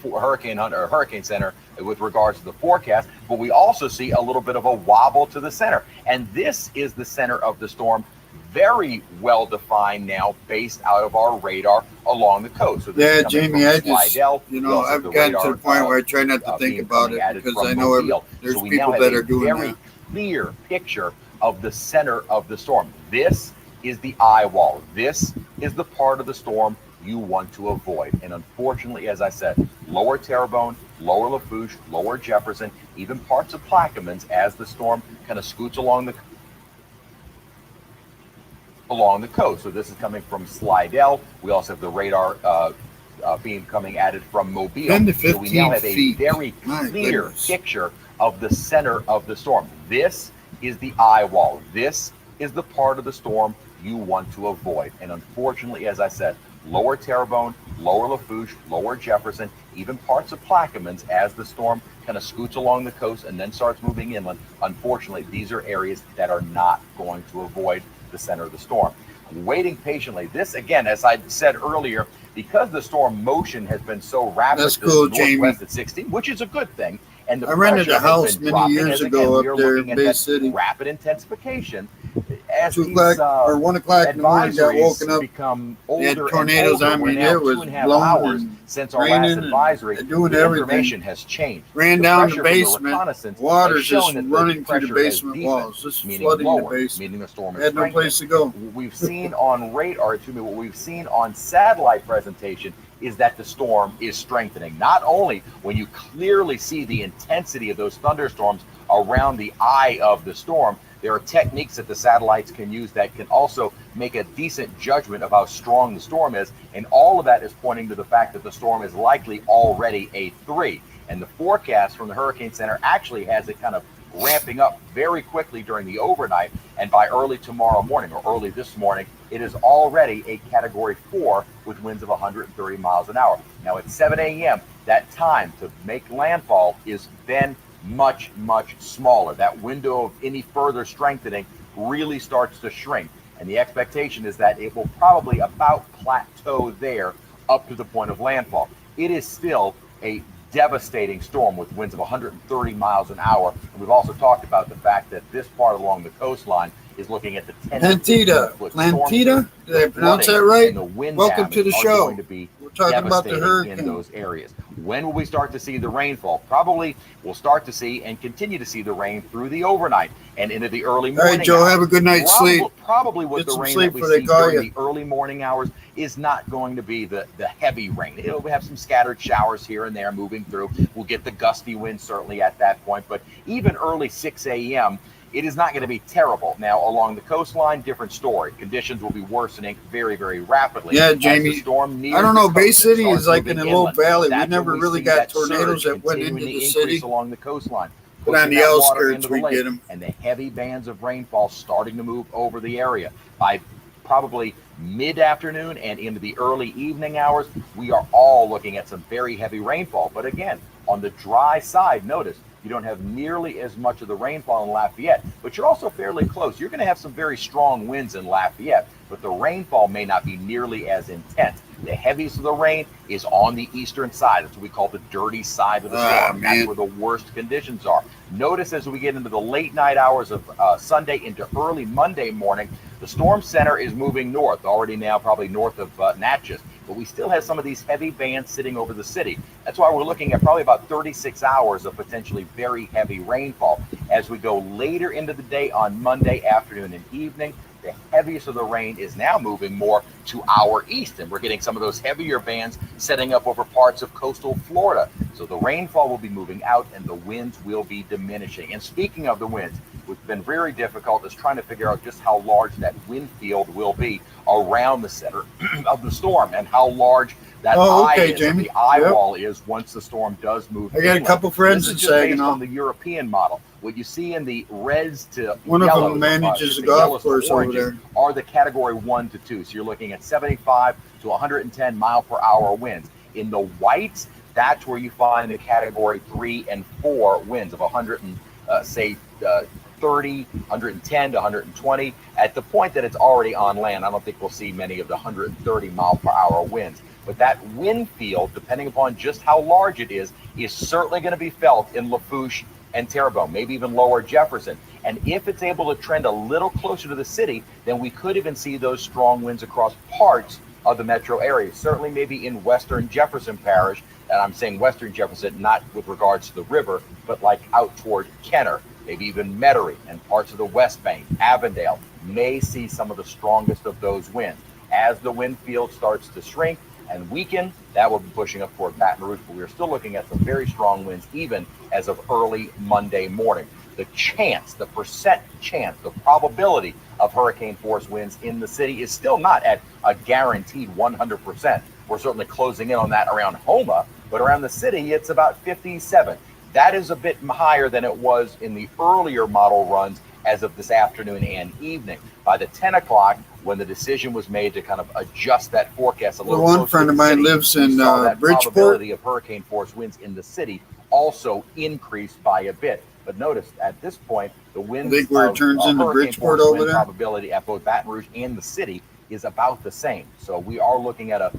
Hurricane Center with regards to the forecast, but we also see a little bit of a wobble to the center. And this is the center of the storm, very well defined now, based out of our radar along the coast. So Yeah, this is coming Jamie, from I just, Slidell. you We know, also have I've the gotten to radar, the point where I try not to think beam about coming it at it because from I know Mobile. there's So we people now have that a are doing very that. clear picture of the center of the storm. This is the eye wall. This is the part of the storm you want to avoid. And unfortunately, as I said, lower Terrebonne, lower Lafourche, lower Jefferson, even parts of Plaquemines as the storm kind of scoots along the coast. So this is coming from Slidell. We also have the radar beam coming at it from Mobile. 10 to So we now 15 have a feet. very My clear goodness. picture of the center of the storm. This is the eye wall. This is the part of the storm you want to avoid. And unfortunately, as I said, lower Terrebonne, lower Lafourche, lower Jefferson, even parts of Plaquemines as the storm kind of scoots along the coast and then starts moving inland. Unfortunately, these are areas that are not going to avoid the center of the storm. Waiting patiently. This, again, as I said earlier, because the storm motion has been so rapid, That's cool, to the northwest Jamie. at 16, which is a good thing. And the I rented pressure a has house been many dropping years as, ago again, we up are there looking in at Bay that City. rapid intensification. As 2 these, o'clock or 1 o'clock in the morning, got advisories woken up. become They had older tornadoes. and older. I We're mean, now it was 2.5 blowing hours and since our last raining advisory. and doing The everything. information has changed. Ran The down the pressure from the basement. reconnaissance Water has just shown that running through the pressure has basement deepened, walls, just meaning flooding the lower, basement. meaning the storm is Had no place to go. What we've seen on radar, what we've seen on satellite presentation is that the storm is strengthening. Not only when you clearly see the intensity of those thunderstorms around the eye of the storm, there are techniques that the satellites can use that can also make a decent judgment of how strong the storm is. And all of that is pointing to the fact that the storm is likely already a 3. And the forecast from the Hurricane Center actually has it kind of ramping up very quickly during the overnight. And by early tomorrow morning or early this morning, it is already a Category 4 with winds of 130 miles an hour. Now at 7 a.m., that time to make landfall is then much, much smaller. That window of any further strengthening really starts to shrink. And the expectation is that it will probably about plateau there up to the point of landfall. It is still a devastating storm with winds of 130 miles an hour. And we've also talked about the fact that this part along the coastline is looking at the 10 Plantita. Plantita? Did I pronounce that right? Welcome to the show. We're talking about the hurricane in those areas. When will we start to see the rainfall? Probably we'll start to see and continue to see the rain through the overnight and into the early morning. All right, Joe, have a good night's sleep. Probably what Get the some rain sleep that we before they see call during you. the early morning hours is not going to be the heavy rain. It'll have some scattered showers here and there moving through. We'll get the gusty wind certainly at that point, but even early 6 a.m., it is not going to be terrible. Now, along the coastline, different story. Conditions will be worsening very, very rapidly. Yeah, As the Jamie. storm nears I don't the know. coast Bay and City starts is like in moving a little inland. valley. We That's never when really see got that tornadoes surge that went into continuing the to increase city. along the coastline. But on pushing the that water outskirts, into the we lake, get 'em. and the heavy bands of rainfall starting to move over the area. By probably mid-afternoon and into the early evening hours, we are all looking at some very heavy rainfall. But again, on the dry side, notice You don't have nearly as much of the rainfall in Lafayette, but you're also fairly close. You're going to have some very strong winds in Lafayette, but the rainfall may not be nearly as intense. The heaviest of the rain is on the eastern side. That's what we call the dirty side of the storm. That's where the worst conditions are. Notice as we get into the late night hours of Sunday into early Monday morning, the storm center is moving north, already now probably north of Natchez, but we still have some of these heavy bands sitting over the city. That's why we're looking at probably about 36 hours of potentially very heavy rainfall. As we go later into the day on Monday afternoon and evening, the heaviest of the rain is now moving more to our east, and we're getting some of those heavier bands setting up over parts of coastal Florida. So the rainfall will be moving out and the winds will be diminishing. And speaking of the winds, what's been very difficult is trying to figure out just how large that wind field will be around the center of the storm and how large that eye is, Jamie. the eye wall is once the storm does move. I got a couple friends this is in just based Saginaw. on the European model. What you see in the reds to One of yellows, them manages a the golf yellows to course over oranges there. are the category 1 to 2. So you're looking at 75 to 110 mile per hour winds. In the whites, that's where you find the category 3 and 4 winds of 100 and 30, 110 to 120. At the point that it's already on land, I don't think we'll see many of the 130 mile per hour winds. But that wind field, depending upon just how large it is certainly going to be felt in Lafourche and Terrebonne, maybe even lower Jefferson. And if it's able to trend a little closer to the city, then we could even see those strong winds across parts of the metro area, certainly maybe in western Jefferson Parish. And I'm saying western Jefferson, not with regards to the river, but like out toward Kenner, maybe even Metairie and parts of the West Bank, Avondale may see some of the strongest of those winds. As the wind field starts to shrink and weaken, that will be pushing up toward Baton Rouge, but we're still looking at some very strong winds even as of early Monday morning. The chance, the percent chance, the probability of hurricane force winds in the city is still not at a guaranteed 100%. We're certainly closing in on that around Homa, but around the city, it's about 57. That is a bit higher than it was in the earlier model runs as of this afternoon and evening. By the 10 o'clock, when the decision was made to kind of adjust that forecast a little One friend of mine lives in that Bridgeport. probability of hurricane force winds in the city also increased by a bit. But notice at this point, the wind where it turns into Bridgeport over there? Probability at both Baton Rouge and the city is about the same. So we are looking at a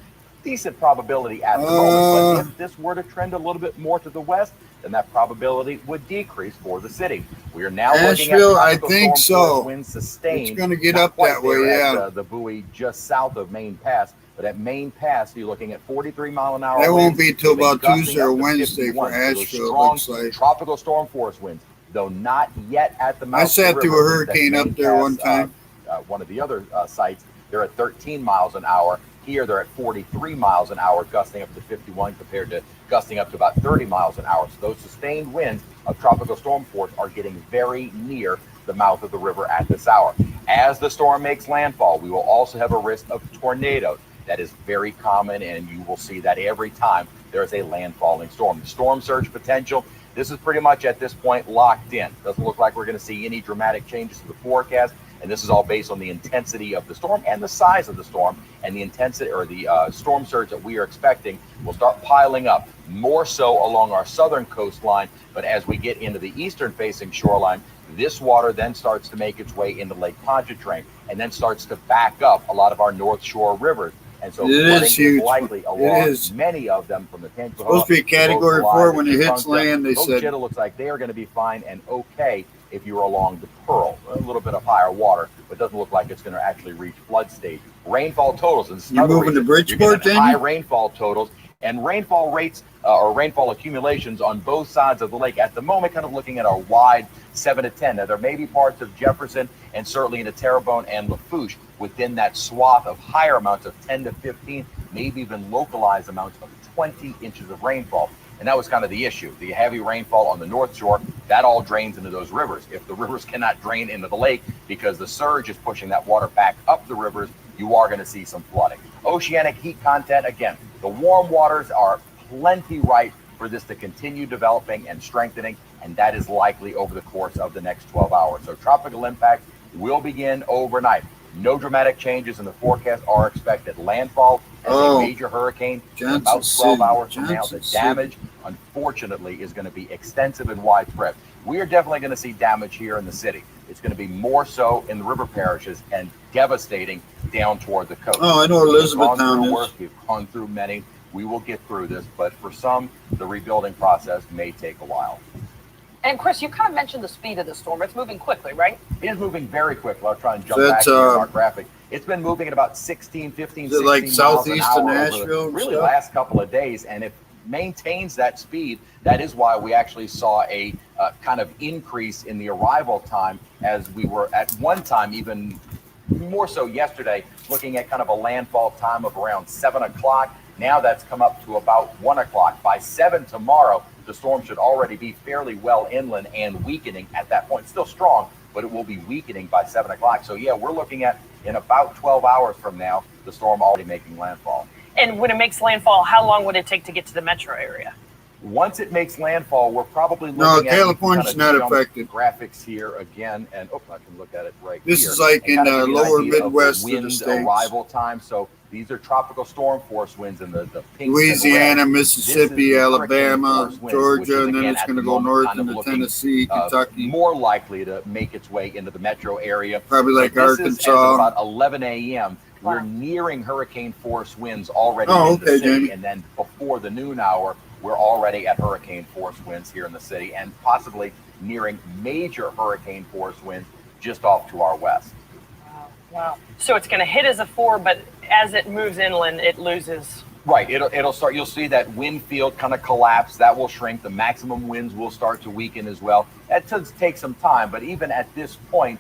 decent probability at the moment. But if this were to trend a little bit more to the west, then that probability would decrease for the city. We are now Asheville, looking at I think so. winds sustained. It's going to get not up quite that way, there yeah. at, the buoy just south of Main Pass. But at Main Pass, you're looking at 43 mile an hour. That won't be till winds, about Tuesday or gusting up to Wednesday 51. for So those Asheville, it strong looks like. tropical storm force winds, though not yet at the mouth I of the sat river. through a hurricane up there one time. One of the other sites, they're at 13 miles an hour. Here, they're at 43 miles an hour, gusting up to 51 compared to gusting up to about 30 miles an hour. So those sustained winds of tropical storm force are getting very near the mouth of the river at this hour. As the storm makes landfall, we will also have a risk of tornadoes. That is very common, and you will see that every time there's a landfalling storm. The storm surge potential, this is pretty much at this point locked in. Doesn't look like we're going to see any dramatic changes to the forecast. And this is all based on the intensity of the storm and the size of the storm, and the intensity or the storm surge that we are expecting will start piling up more so along our southern coastline. But as we get into the eastern facing shoreline, this water then starts to make its way into Lake Pontchartrain and then starts to back up a lot of our North Shore rivers. And so it is huge. Likely along many of them from the Tangipahoa. Supposed to be category 4 when it hits land, they said. It looks like they are going to be fine and okay if you're along the Pearl. A little bit of higher water, but doesn't look like it's going to actually reach flood stage. Rainfall totals. And you're moving to Bridgeport, then? High rainfall totals and rainfall rates or rainfall accumulations on both sides of the lake. At the moment, kind of looking at a wide 7 to 10. Now, there may be parts of Jefferson and certainly into Terrebonne and Lafourche within that swath of higher amounts of 10 to 15, maybe even localized amounts of 20 inches of rainfall. And that was kind of the issue. The heavy rainfall on the North Shore, that all drains into those rivers. If the rivers cannot drain into the lake because the surge is pushing that water back up the rivers, you are going to see some flooding. Oceanic heat content, again, the warm waters are plenty ripe for this to continue developing and strengthening, and that is likely over the course of the next 12 hours. So tropical impacts will begin overnight. No dramatic changes in the forecast are expected. Landfall as a major hurricane in about 12 hours from now. The damage, unfortunately is going to be extensive and widespread. We are definitely going to see damage here in the city. It's going to be more so in the river parishes and devastating down toward the coast. Oh, I know Elizabethtown is. We've gone through many. We will get through this, but for some, the rebuilding process may take a while. And Chris, you kind of mentioned the speed of the storm. It's moving quickly, right? It is moving very quickly. I'll try and jump back to our graphic. It's been moving at about 16, 15, 16 like miles southeast an of hour Nashville over and really stuff? last couple of days, and it maintains that speed. That is why we actually saw a kind of increase in the arrival time, as we were at one time, even more so yesterday, looking at kind of a landfall time of around 7 o'clock. Now that's come up to about 1 o'clock. By 7 tomorrow, the storm should already be fairly well inland and weakening at that point. Still strong, but it will be weakening by 7 o'clock. So yeah, we're looking at, in about 12 hours from now, the storm already making landfall. And when it makes landfall, how long would it take to get to the metro area? Once it makes landfall, we're probably looking at California's not affected. Graphics here again, and I can look at it right This here. is like in the lower Midwest of wind the states. arrival time. So these are tropical storm force winds in the pink. Louisiana, and red. Mississippi, Alabama, Georgia, and then it's going to go north into Tennessee, Kentucky. More likely to make its way into the metro area. Probably like This is Arkansas. as of about 11 a.m. We're nearing hurricane force winds already in the city, Jamie. and then before the noon hour, we're already at hurricane force winds here in the city, and possibly nearing major hurricane force winds just off to our west. Wow. So it's going to hit as a 4, but as it moves inland, it loses. Right. It'll start. You'll see that wind field kind of collapse. That will shrink. The maximum winds will start to weaken as well. That does take some time, but even at this point,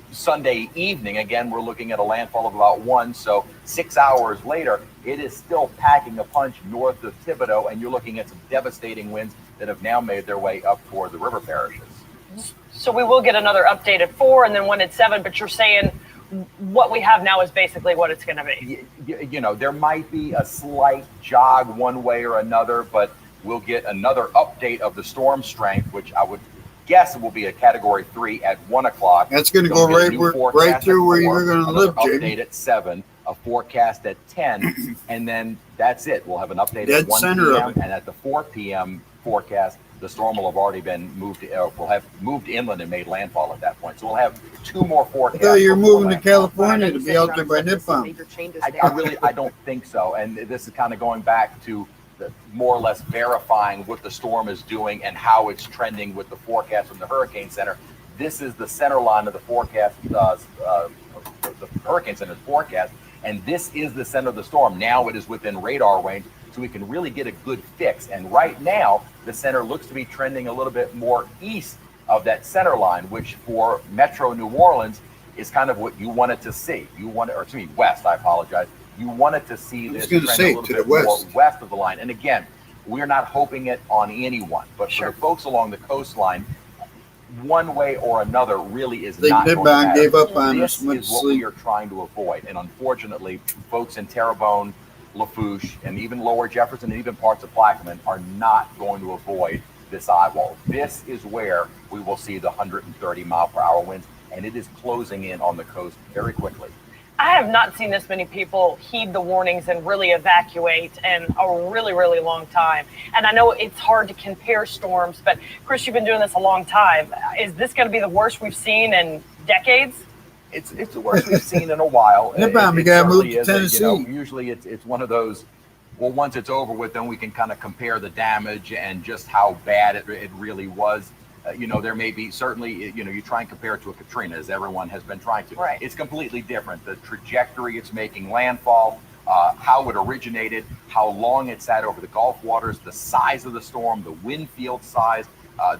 Sunday evening, again, we're looking at a landfall of about 1. So 6 hours later, it is still packing a punch north of Thibodaux, and you're looking at some devastating winds that have now made their way up toward the river parishes. So we will get another update at 4 and then one at 7, but you're saying what we have now is basically what it's going to be. You know, there might be a slight jog one way or another, but we'll get another update of the storm strength, which I would guess it will be a Category 3 at 1 o'clock. That's going to go right through where you're going to live, Jamie. Update at 7, a forecast at 10, and then that's it. We'll have an update Dead at 1 center of p.m. it. And at the 4 p.m. forecast, the storm will have already been moved. Will have moved inland and made landfall at that point. So we'll have 2 more forecasts. I thought you were moving to California to be out there by Nippon. I don't think so. And this is kind of going back to more or less verifying what the storm is doing and how it's trending with the forecast from the Hurricane Center. This is the center line of the forecast, the Hurricane Center's forecast, and this is the center of the storm. Now it is within radar range, so we can really get a good fix. And right now, the center looks to be trending a little bit more east of that center line, which for Metro New Orleans is kind of what you wanted to see. West, I apologize. You wanted to see this trend a little bit more west of the line. And again, we're not hoping it on anyone, but for the folks along the coastline, one way or another really is not going to matter. Gave up on this us, is what we are trying to avoid. And unfortunately, folks in Terrebonne, Lafourche, and even Lower Jefferson, and even parts of Plaquemine are not going to avoid this eyewall. This is where we will see the 130-mile-per-hour winds, and it is closing in on the coast very quickly. I have not seen this many people heed the warnings and really evacuate in a really, really long time. And I know it's hard to compare storms, but Chris, you've been doing this a long time. Is this going to be the worst we've seen in decades? It's the worst we've seen in a while. You got to move to Tennessee. Usually it's one of those, well, once it's over with, then we can kind of compare the damage and just how bad it really was. There may be certainly, you try and compare it to a Katrina, as everyone has been trying to. Right. It's completely different. The trajectory it's making landfall, how it originated, how long it sat over the Gulf waters, the size of the storm, the wind field size,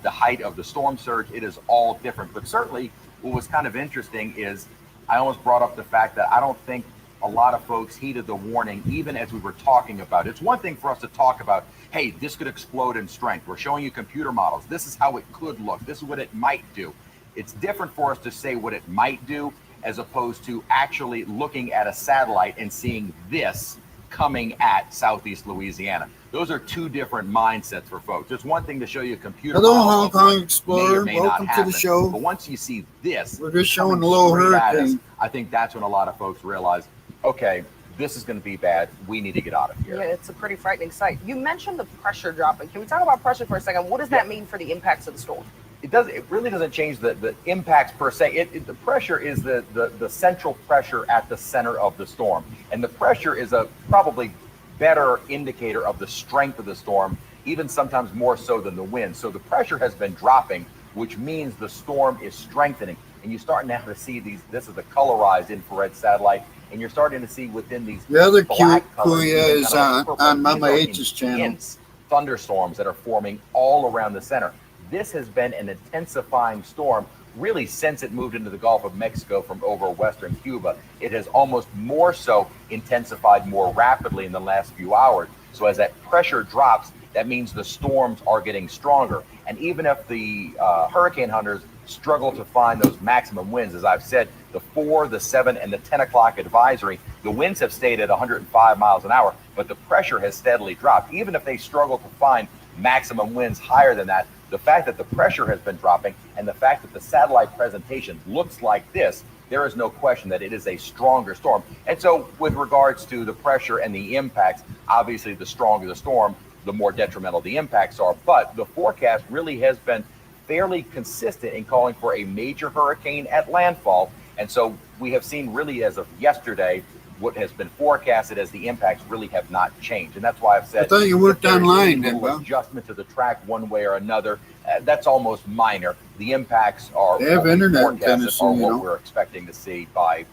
the height of the storm surge, it is all different. But certainly what was kind of interesting is I almost brought up the fact that I don't think a lot of folks heeded the warning, even as we were talking about it. It's one thing for us to talk about, hey, this could explode in strength. We're showing you computer models. This is how it could look. This is what it might do. It's different for us to say what it might do as opposed to actually looking at a satellite and seeing this coming at Southeast Louisiana. Those are 2 different mindsets for folks. It's one thing to show you a computer Hello, model. Hong Kong Explorer. Welcome to the show. But once you see this, we're just showing the little hurricane. I think that's when a lot of folks realize, okay, this is going to be bad. We need to get out of here. Yeah, it's a pretty frightening sight. You mentioned the pressure dropping. Can we talk about pressure for a second? What does that mean for the impacts of the storm? It really doesn't change the impacts per se. The pressure is the central pressure at the center of the storm. And the pressure is a probably better indicator of the strength of the storm, even sometimes more so than the wind. So the pressure has been dropping, which means the storm is strengthening. And you start now to see these, this is a colorized infrared satellite, and you're starting to see within these The other black Kuya is on Mama These are H's channel. intense thunderstorms that are forming all around the center. This has been an intensifying storm really since it moved into the Gulf of Mexico from over western Cuba. It has almost more so intensified more rapidly in the last few hours. So as that pressure drops, that means the storms are getting stronger. And even if the hurricane hunters struggle to find those maximum winds, as I've said, the 4, the 7, and the 10 o'clock advisory, the winds have stayed at 105 miles an hour, but the pressure has steadily dropped. Even if they struggle to find maximum winds higher than that, the fact that the pressure has been dropping and the fact that the satellite presentation looks like this, there is no question that it is a stronger storm. And so with regards to the pressure and the impacts, obviously the stronger the storm, the more detrimental the impacts are. But the forecast really has been fairly consistent in calling for a major hurricane at landfall. And so we have seen really as of yesterday, what has been forecasted as the impacts really have not changed. And that's why I've said— I thought you worked online, a little adjustment to the track one way or another. That's almost minor. The impacts are— They have internet in Tennessee, are what we're expecting to see by,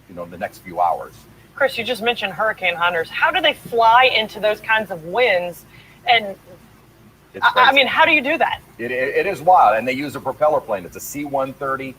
the next few hours. Chris, you just mentioned hurricane hunters. How do they fly into those kinds of winds? And I mean, how do you do that? It is wild. And they use a propeller plane. It's a C-130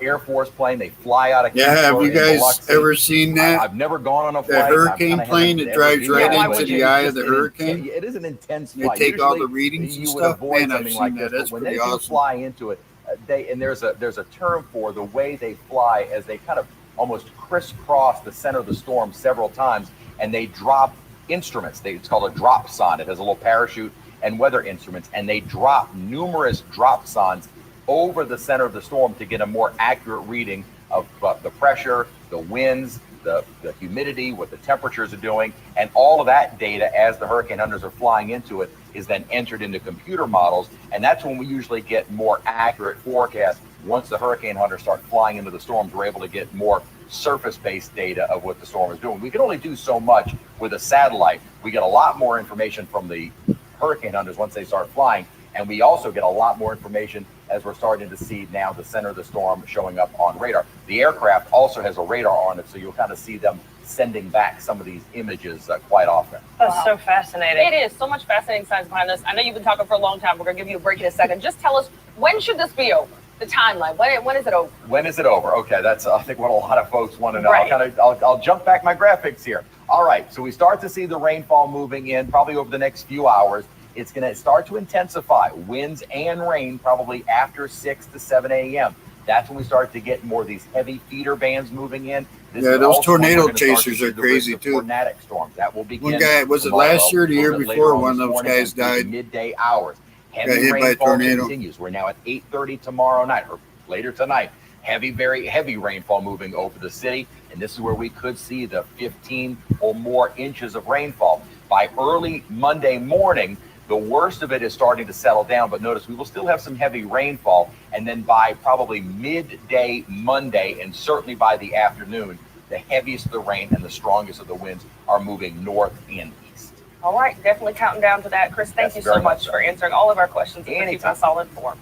Air Force plane. They fly out of— Yeah, have you guys ever seen that? I've never gone on a The flight. hurricane plane that drives right into the eye of the hurricane. It is an intense They flight. take all Usually the readings and you would stuff. avoid Man, I've something seen like that. this, That's but when they pretty do awesome. fly into it, there's a term for the way they fly, as they kind of almost crisscross the center of the storm several times, and they drop instruments. It's called a drop son. It has a little parachute and weather instruments, and they drop numerous drop sons over the center of the storm to get a more accurate reading of the pressure, the winds, the humidity, what the temperatures are doing, and all of that data as the hurricane hunters are flying into it is then entered into computer models. And that's when we usually get more accurate forecasts. Once the hurricane hunters start flying into the storms, we're able to get more surface-based data of what the storm is doing. We can only do so much with a satellite. We get a lot more information from the hurricane hunters once they start flying, and we also get a lot more information as we're starting to see now the center of the storm showing up on radar. The aircraft also has a radar on it, so you'll kind of see them sending back some of these images quite often. That's so fascinating. It is. So much fascinating science behind this. I know you've been talking for a long time. We're going to give you a break in a second. Just tell us, when should this be over? The timeline. When is it over? When is it over? Okay, that's I think what a lot of folks want to know. Right. I'll jump back my graphics here. All right, so we start to see the rainfall moving in probably over the next few hours. It's going to start to intensify, winds and rain probably after 6 to 7 a.m. That's when we start to get more of these heavy feeder bands moving in. This Yeah, is those also when we're tornado gonna start to chasers see are the crazy, risk of too. Tornadic storms. That will begin One guy, was it tomorrow, last year or the a year little bit before, later on one of this those morning guys into died? Midday hours. Got Heavy hit by a rainfall tornado. continues. We're now at 8:30 tomorrow night, or later tonight. Very heavy rainfall moving over the city, and this is where we could see the 15 or more inches of rainfall. By early Monday morning, the worst of it is starting to settle down, but notice we will still have some heavy rainfall, and then by probably midday Monday, and certainly by the afternoon, the heaviest of the rain and the strongest of the winds are moving north and east. All right, definitely counting down to that. Chris, thank Yes, you so very much much so. for answering all of our questions and for keeping us all informed.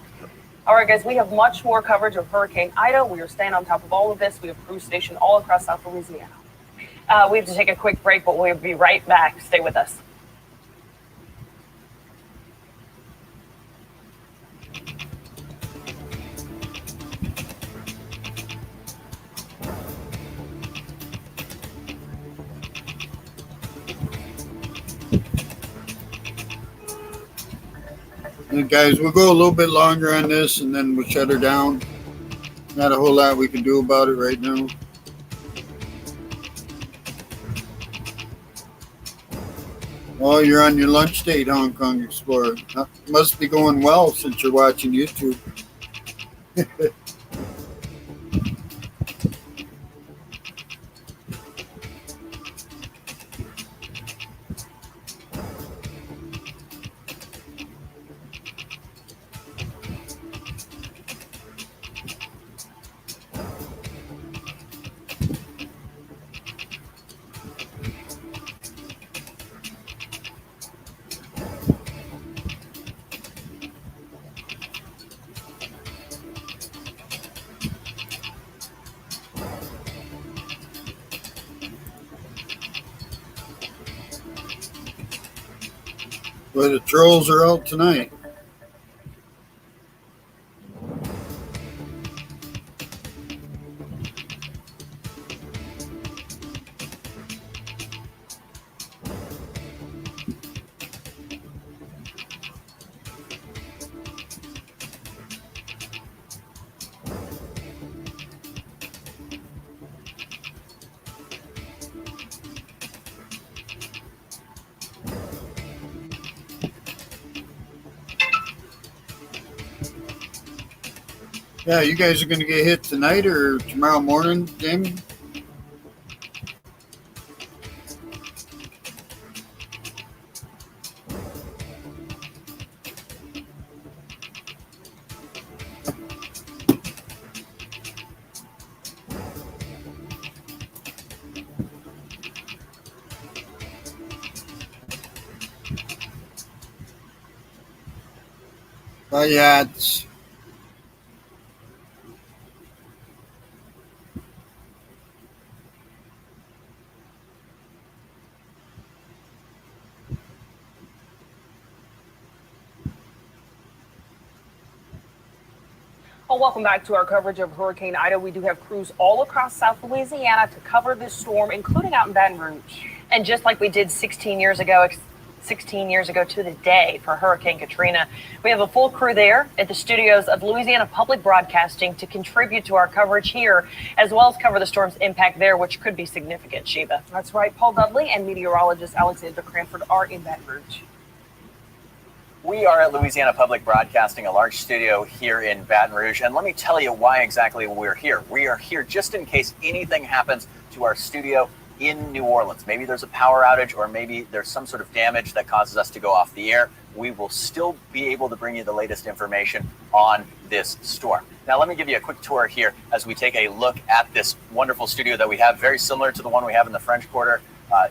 All right, guys, we have much more coverage of Hurricane Ida. We are staying on top of all of this. We have crews stationed all across South Louisiana. We have to take a quick break, but we'll be right back. Stay with us. And guys, we'll go a little bit longer on this and then we'll shut her down. Not a whole lot we can do about it right now. Oh, you're on your lunch date, Hong Kong Explorer. Must be going well since you're watching YouTube. But the trolls are out tonight. Yeah, you guys are going to get hit tonight or tomorrow morning, Jamie? Yeah, it's... Well, welcome back to our coverage of Hurricane Ida. We do have crews all across South Louisiana to cover this storm, including out in Baton Rouge. And just like we did 16 years ago to the day for Hurricane Katrina, we have a full crew there at the studios of Louisiana Public Broadcasting to contribute to our coverage here, as well as cover the storm's impact there, which could be significant, Sheba. That's right. Paul Dudley and meteorologist Alexander Cranford are in Baton Rouge. We are at Louisiana Public Broadcasting, a large studio here in Baton Rouge. And let me tell you why exactly we're here. We are here just in case anything happens to our studio in New Orleans. Maybe there's a power outage or maybe there's some sort of damage that causes us to go off the air. We will still be able to bring you the latest information on this storm. Now, let me give you a quick tour here as we take a look at this wonderful studio that we have, very similar to the one we have in the French Quarter.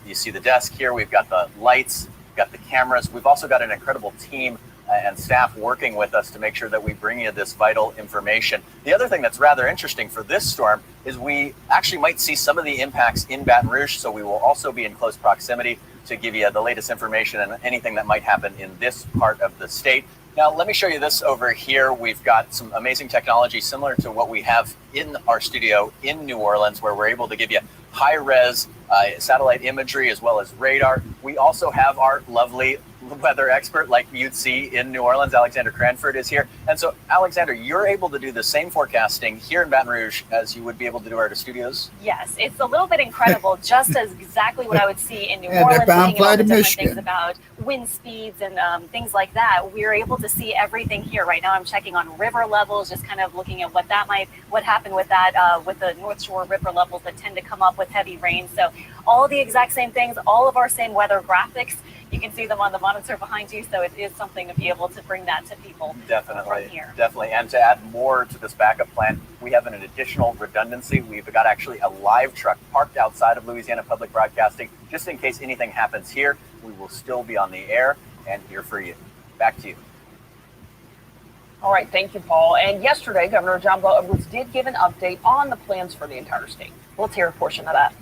You see the desk here. We've got the lights. Got the cameras. We've also got an incredible team and staff working with us to make sure that we bring you this vital information. The other thing that's rather interesting for this storm is we actually might see some of the impacts in Baton Rouge, so we will also be in close proximity to give you the latest information and anything that might happen in this part of the state. Now, let me show you this over here. We've got some amazing technology similar to what we have in our studio in New Orleans, where we're able to give you high-res satellite imagery as well as radar. We also have our lovely weather expert like you'd see in New Orleans. Alexander Cranford is here. And so, Alexander, you're able to do the same forecasting here in Baton Rouge as you would be able to do at our studios? Yes, it's a little bit incredible, just as exactly what I would see in New Orleans, looking at all the different things about wind speeds and things like that. We're able to see everything here. Right now I'm checking on river levels, just kind of looking at what happened with that, with the North Shore river levels that tend to come up with heavy rain. So all the exact same things, all of our same weather graphics. You can see them on the monitor behind you, so it is something to be able to bring that to people from here. Definitely. And to add more to this backup plan, we have an additional redundancy. We've got actually a live truck parked outside of Louisiana Public Broadcasting. Just in case anything happens here, we will still be on the air and here for you. Back to you. All right, thank you, Paul. And yesterday, Governor John Bel Edwards did give an update on the plans for the entire state. Let's hear a portion of that.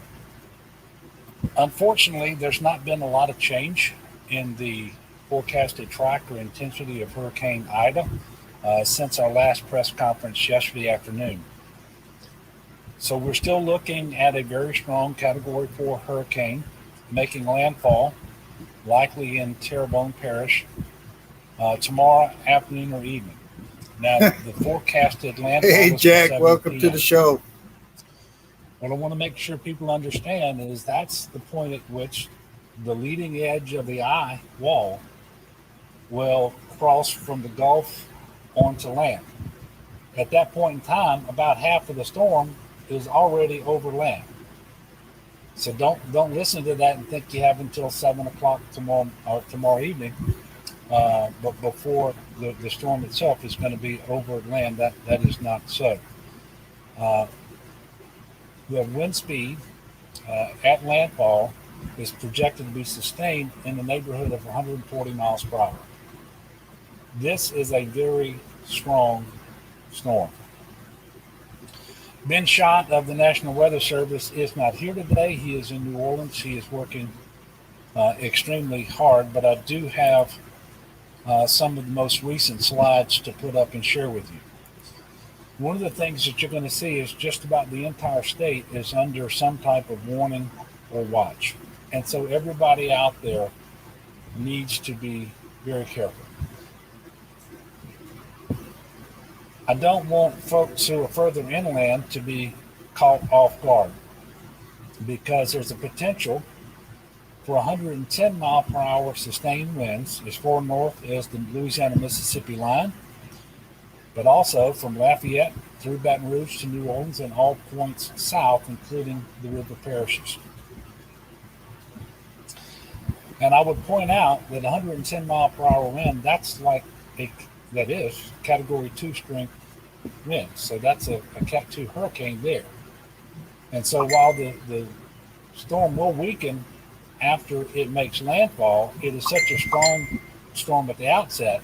Unfortunately, there's not been a lot of change in the forecasted track or intensity of Hurricane Ida since our last press conference yesterday afternoon. So we're still looking at a very strong Category 4 hurricane making landfall, likely in Terrebonne Parish, tomorrow afternoon or evening. Now, the forecasted landfall. Hey, Jack, welcome to the show. What I want to make sure people understand is that's the point at which the leading edge of the eye wall will cross from the Gulf onto land. At that point in time, about half of the storm is already over land. So don't listen to that and think you have until 7 o'clock tomorrow evening, but before the storm itself is going to be over land. That is not so. The wind speed at landfall is projected to be sustained in the neighborhood of 140 miles per hour. This is a very strong storm. Ben Schott of the National Weather Service is not here today. He is in New Orleans. He is working extremely hard, but I do have some of the most recent slides to put up and share with you. One of the things that you're going to see is just about the entire state is under some type of warning or watch. And so everybody out there needs to be very careful. I don't want folks who are further inland to be caught off guard, because there's a potential for 110 mile per hour sustained winds as far north as the Louisiana-Mississippi line, but also from Lafayette through Baton Rouge to New Orleans and all points south, including the river parishes. And I would point out that 110 mile per hour wind, that is Category 2 strength wind. So that's a Cat 2 hurricane there. And so while the storm will weaken after it makes landfall, it is such a strong storm at the outset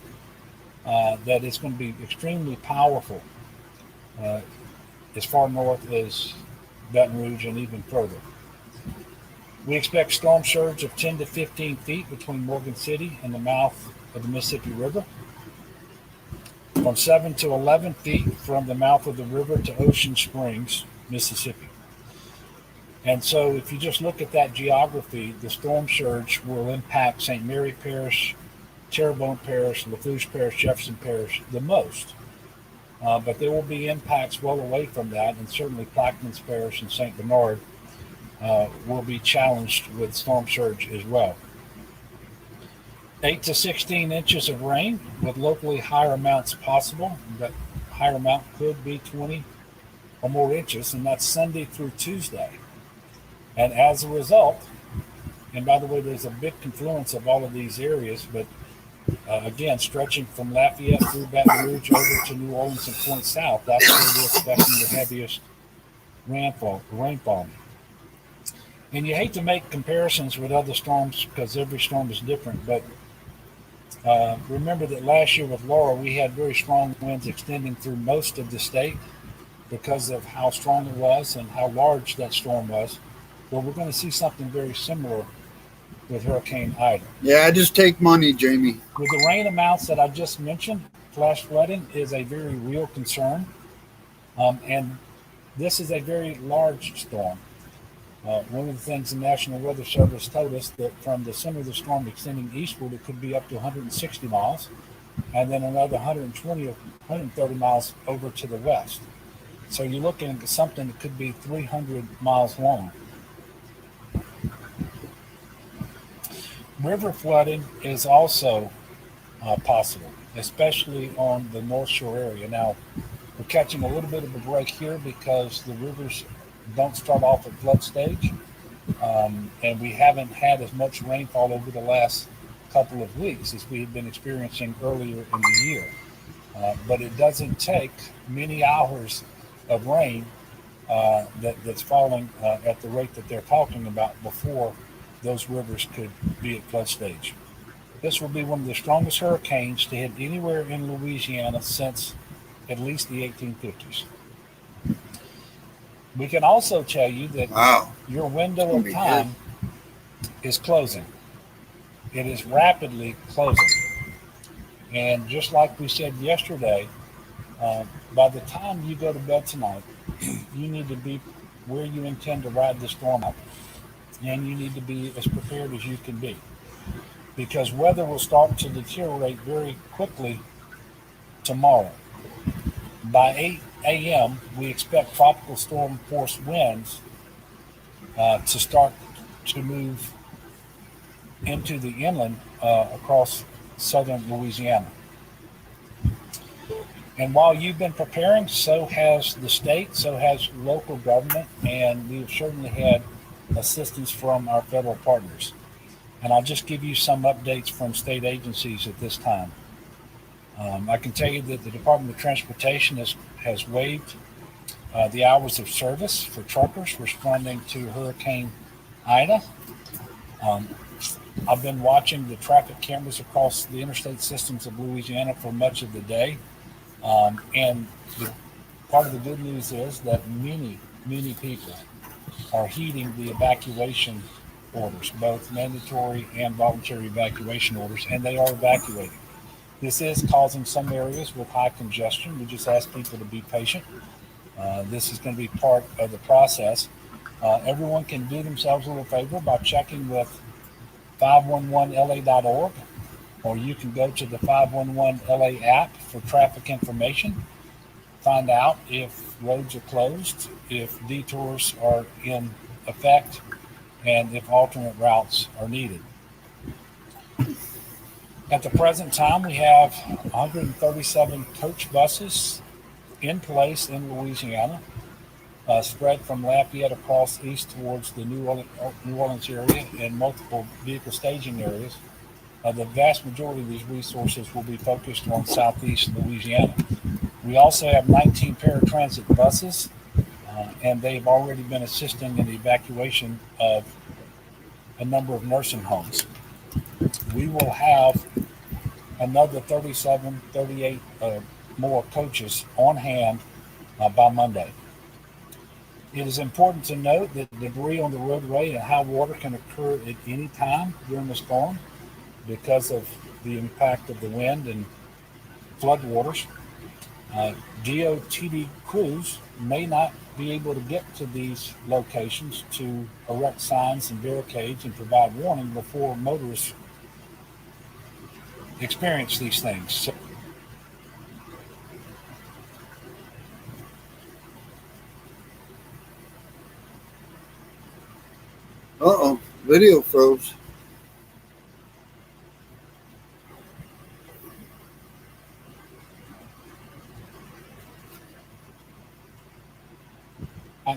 that it's going to be extremely powerful as far north as Baton Rouge and even further. We expect storm surge of 10 to 15 feet between Morgan City and the mouth of the Mississippi River, from 7 to 11 feet from the mouth of the river to Ocean Springs, Mississippi. And so if you just look at that geography, the storm surge will impact St. Mary Parish, Terrebonne Parish, Lafourche Parish, Jefferson Parish the most. But there will be impacts well away from that, and certainly Plaquemines Parish and St. Bernard will be challenged with storm surge as well. 8 to 16 inches of rain with locally higher amounts possible. That higher amount could be 20 or more inches, and that's Sunday through Tuesday. And as a result, and by the way, there's a big confluence of all of these areas, but again, stretching from Lafayette through Baton Rouge over to New Orleans and point south, that's where we're expecting the heaviest rainfall. And you hate to make comparisons with other storms because every storm is different, but remember that last year with Laura, we had very strong winds extending through most of the state because of how strong it was and how large that storm was. Well, we're going to see something very similar with Hurricane Ida. Yeah, I just take money, Jamie. With the rain amounts that I just mentioned, flash flooding is a very real concern. And this is a very large storm. One of the things the National Weather Service told us that from the center of the storm extending eastward, it could be up to 160 miles, and then another 120 or 130 miles over to the west. So you're looking at something that could be 300 miles long. River flooding is also possible, especially on the North Shore area. Now, we're catching a little bit of a break here because the rivers don't start off at flood stage, and we haven't had as much rainfall over the last couple of weeks as we had been experiencing earlier in the year. But it doesn't take many hours of rain that's falling at the rate that they're talking about before those rivers could be at flood stage. This will be one of the strongest hurricanes to hit anywhere in Louisiana since at least the 1850s. We can also tell you that your window of time is closing. It is rapidly closing. And just like we said yesterday, by the time you go to bed tonight, you need to be where you intend to ride the storm out. And you need to be as prepared as you can be, because weather will start to deteriorate very quickly tomorrow. By 8 a.m., we expect tropical storm force winds to start to move into the inland across southern Louisiana. And while you've been preparing, so has the state, so has local government, and we've certainly had assistance from our federal partners. And I'll just give you some updates from state agencies at this time. I can tell you that the Department of Transportation has waived the hours of service for truckers responding to Hurricane Ida. I've been watching the traffic cameras across the interstate systems of Louisiana for much of the day. And part of the good news is that many people are heeding the evacuation orders, both mandatory and voluntary evacuation orders, and they are evacuating. This is causing some areas with high congestion. We just ask people to be patient. This is going to be part of the process. Everyone can do themselves a little favor by checking with 511la.org, or you can go to the 511LA app for traffic information. Find out if roads are closed, if detours are in effect, and if alternate routes are needed. At the present time, we have 137 coach buses in place in Louisiana, spread from Lafayette across east towards the New Orleans area and multiple vehicle staging areas. The vast majority of these resources will be focused on southeast Louisiana. We also have 19 paratransit buses, and they've already been assisting in the evacuation of a number of nursing homes. We will have another 38 more coaches on hand by Monday. It is important to note that debris on the roadway and high water can occur at any time during the storm because of the impact of the wind and floodwaters. DOTD crews may not be able to get to these locations to erect signs and barricades and provide warning before motorists experience these things. So, video froze.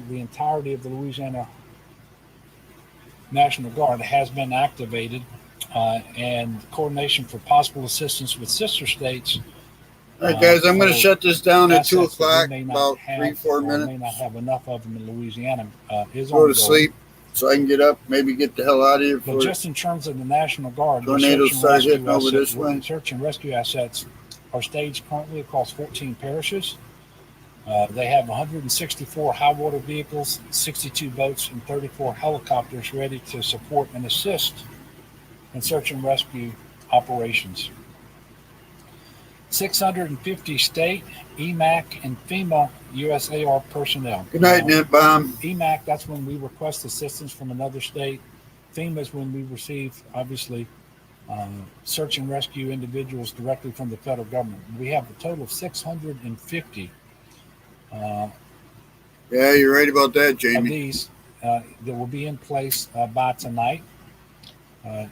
the entirety of the Louisiana National Guard has been activated, and coordination for possible assistance with sister states. All right, guys, I'm going to shut this down at 2 o'clock, about 3-4 minutes. May not have enough of them in Louisiana. Is go to sleep so I can get up, maybe get the hell out of here. But just in terms of the National Guard, tornadoes start hitting over this way. Search and rescue assets are staged currently across 14 parishes. They have 164 high water vehicles, 62 boats, and 34 helicopters ready to support and assist in search and rescue operations. 650 state, EMAC, and FEMA USAR personnel. Good night, Net Bomb. EMAC, that's when we request assistance from another state. FEMA is when we receive, obviously, search and rescue individuals directly from the federal government. We have a total of 650. Yeah, you're right about that, Jamie. Of these that will be in place by tonight.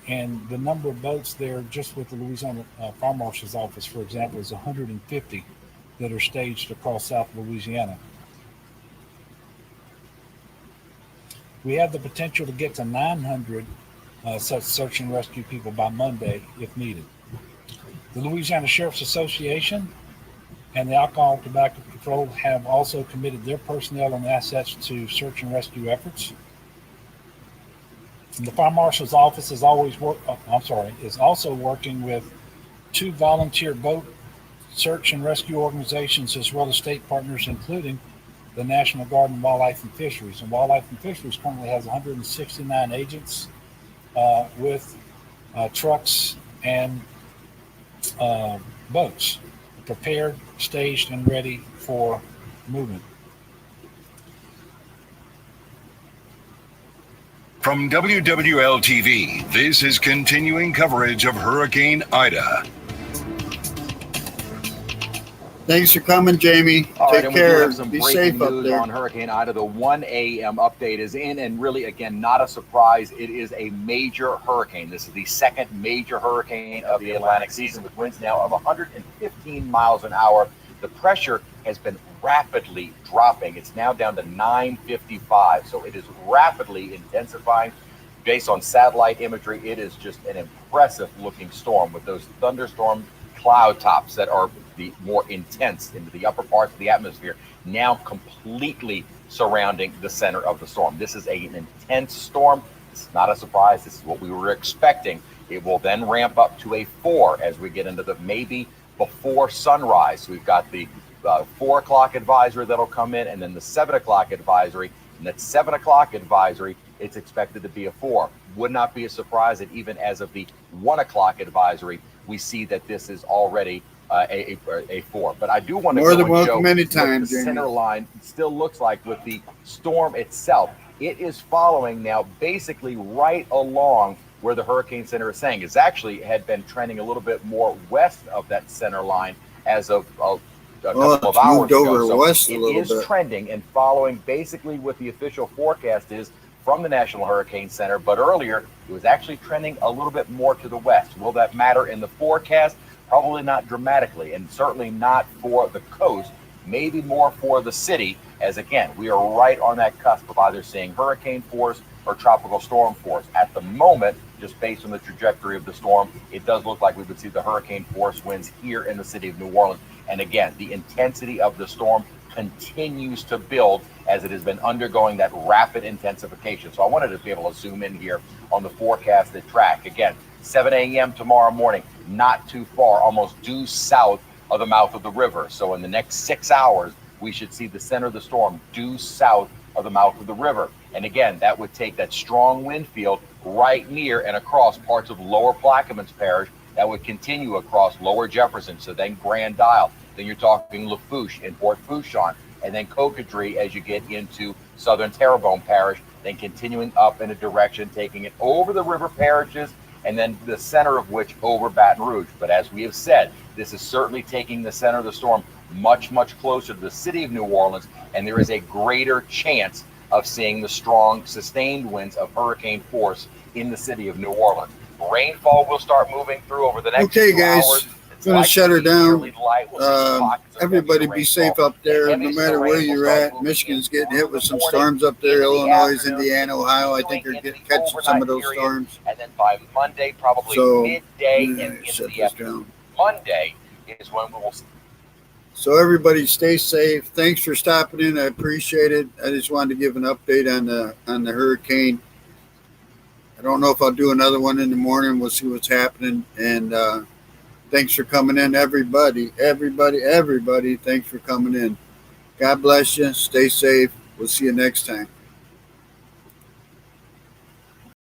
And the number of boats there, just with the Louisiana Fire Marshal's Office, for example, is 150 that are staged across South Louisiana. We have the potential to get to 900 such search and rescue people by Monday if needed. The Louisiana Sheriff's Association and the Alcohol and Tobacco Control have also committed their personnel and assets to search and rescue efforts. And the Fire Marshal's Office is also working with 2 volunteer boat search and rescue organizations as well as state partners, including the National Guard and Wildlife and Fisheries. And Wildlife and Fisheries currently has 169 agents with trucks and boats prepared, staged, and ready for movement. From WWL-TV, this is continuing coverage of Hurricane Ida. Thanks for coming, Jamie. All Take right, care. We do have Be some safe breaking up news there. on Hurricane Ida. The 1 a.m. update is in, and really, again, not a surprise. It is a major hurricane. This is the second major hurricane of the Atlantic season, with winds now of 115 miles an hour. The pressure has been rapidly dropping. It's now down to 955, so it is rapidly intensifying. Based on satellite imagery, it is just an impressive-looking storm with those thunderstorm cloud tops that are the more intense into the upper parts of the atmosphere, now completely surrounding the center of the storm. This is an intense storm. This is not a surprise. This is what we were expecting. It will then ramp up to a 4 as we get into the maybe before sunrise. So we've got the 4 o'clock advisory that'll come in, and then the 7 o'clock advisory. And that 7 o'clock advisory, it's expected to be a 4. Would not be a surprise that even as of the 1 o'clock advisory, we see that this is already a 4. But I do want to More go than and welcome show anytime, what the Jamie. center line still looks like with the storm itself. It is following now basically right along where the hurricane center is saying. It's actually had been trending a little bit more west of that center line as of a couple of hours ago. So west a it little is bit. trending and following basically what the official forecast is from the National Hurricane Center. But earlier, it was actually trending a little bit more to the west. Will that matter in the forecast? Probably not dramatically, and certainly not for the coast, maybe more for the city, as again, we are right on that cusp of either seeing hurricane force or tropical storm force. At the moment, just based on the trajectory of the storm, it does look like we would see the hurricane force winds here in the city of New Orleans. And again, the intensity of the storm continues to build as it has been undergoing that rapid intensification. So I wanted to be able to zoom in here on the forecasted track. Again, 7 a.m. tomorrow morning, not too far, almost due south of the mouth of the river. So in the next 6 hours, we should see the center of the storm due south of the mouth of the river. And again, that would take that strong wind field right near and across parts of Lower Plaquemines Parish. That would continue across Lower Jefferson, so then Grand Isle. Then you're talking Lafourche and Port Fourchon, and then Cocodrie as you get into Southern Terrebonne Parish, then continuing up in a direction, taking it over the river parishes, and then the center of which over Baton Rouge. But as we have said, this is certainly taking the center of the storm much, much closer to the city of New Orleans, and there is a greater chance of seeing the strong, sustained winds of hurricane force in the city of New Orleans. Rainfall will start moving through over the next Okay, few guys. hours. I'm going to shut her down. Everybody be safe up there, no matter where you're at. Michigan's getting hit with some storms up there. Illinois, Indiana, Ohio, I think are catching some of those storms. And then by Monday, probably midday and into the afternoon. Monday is when we will see. So everybody stay safe. Thanks for stopping in. I appreciate it. I just wanted to give an update on the hurricane. I don't know if I'll do another one in the morning. We'll see what's happening. And thanks for coming in, everybody. Thanks for coming in. God bless you. Stay safe. We'll see you next time.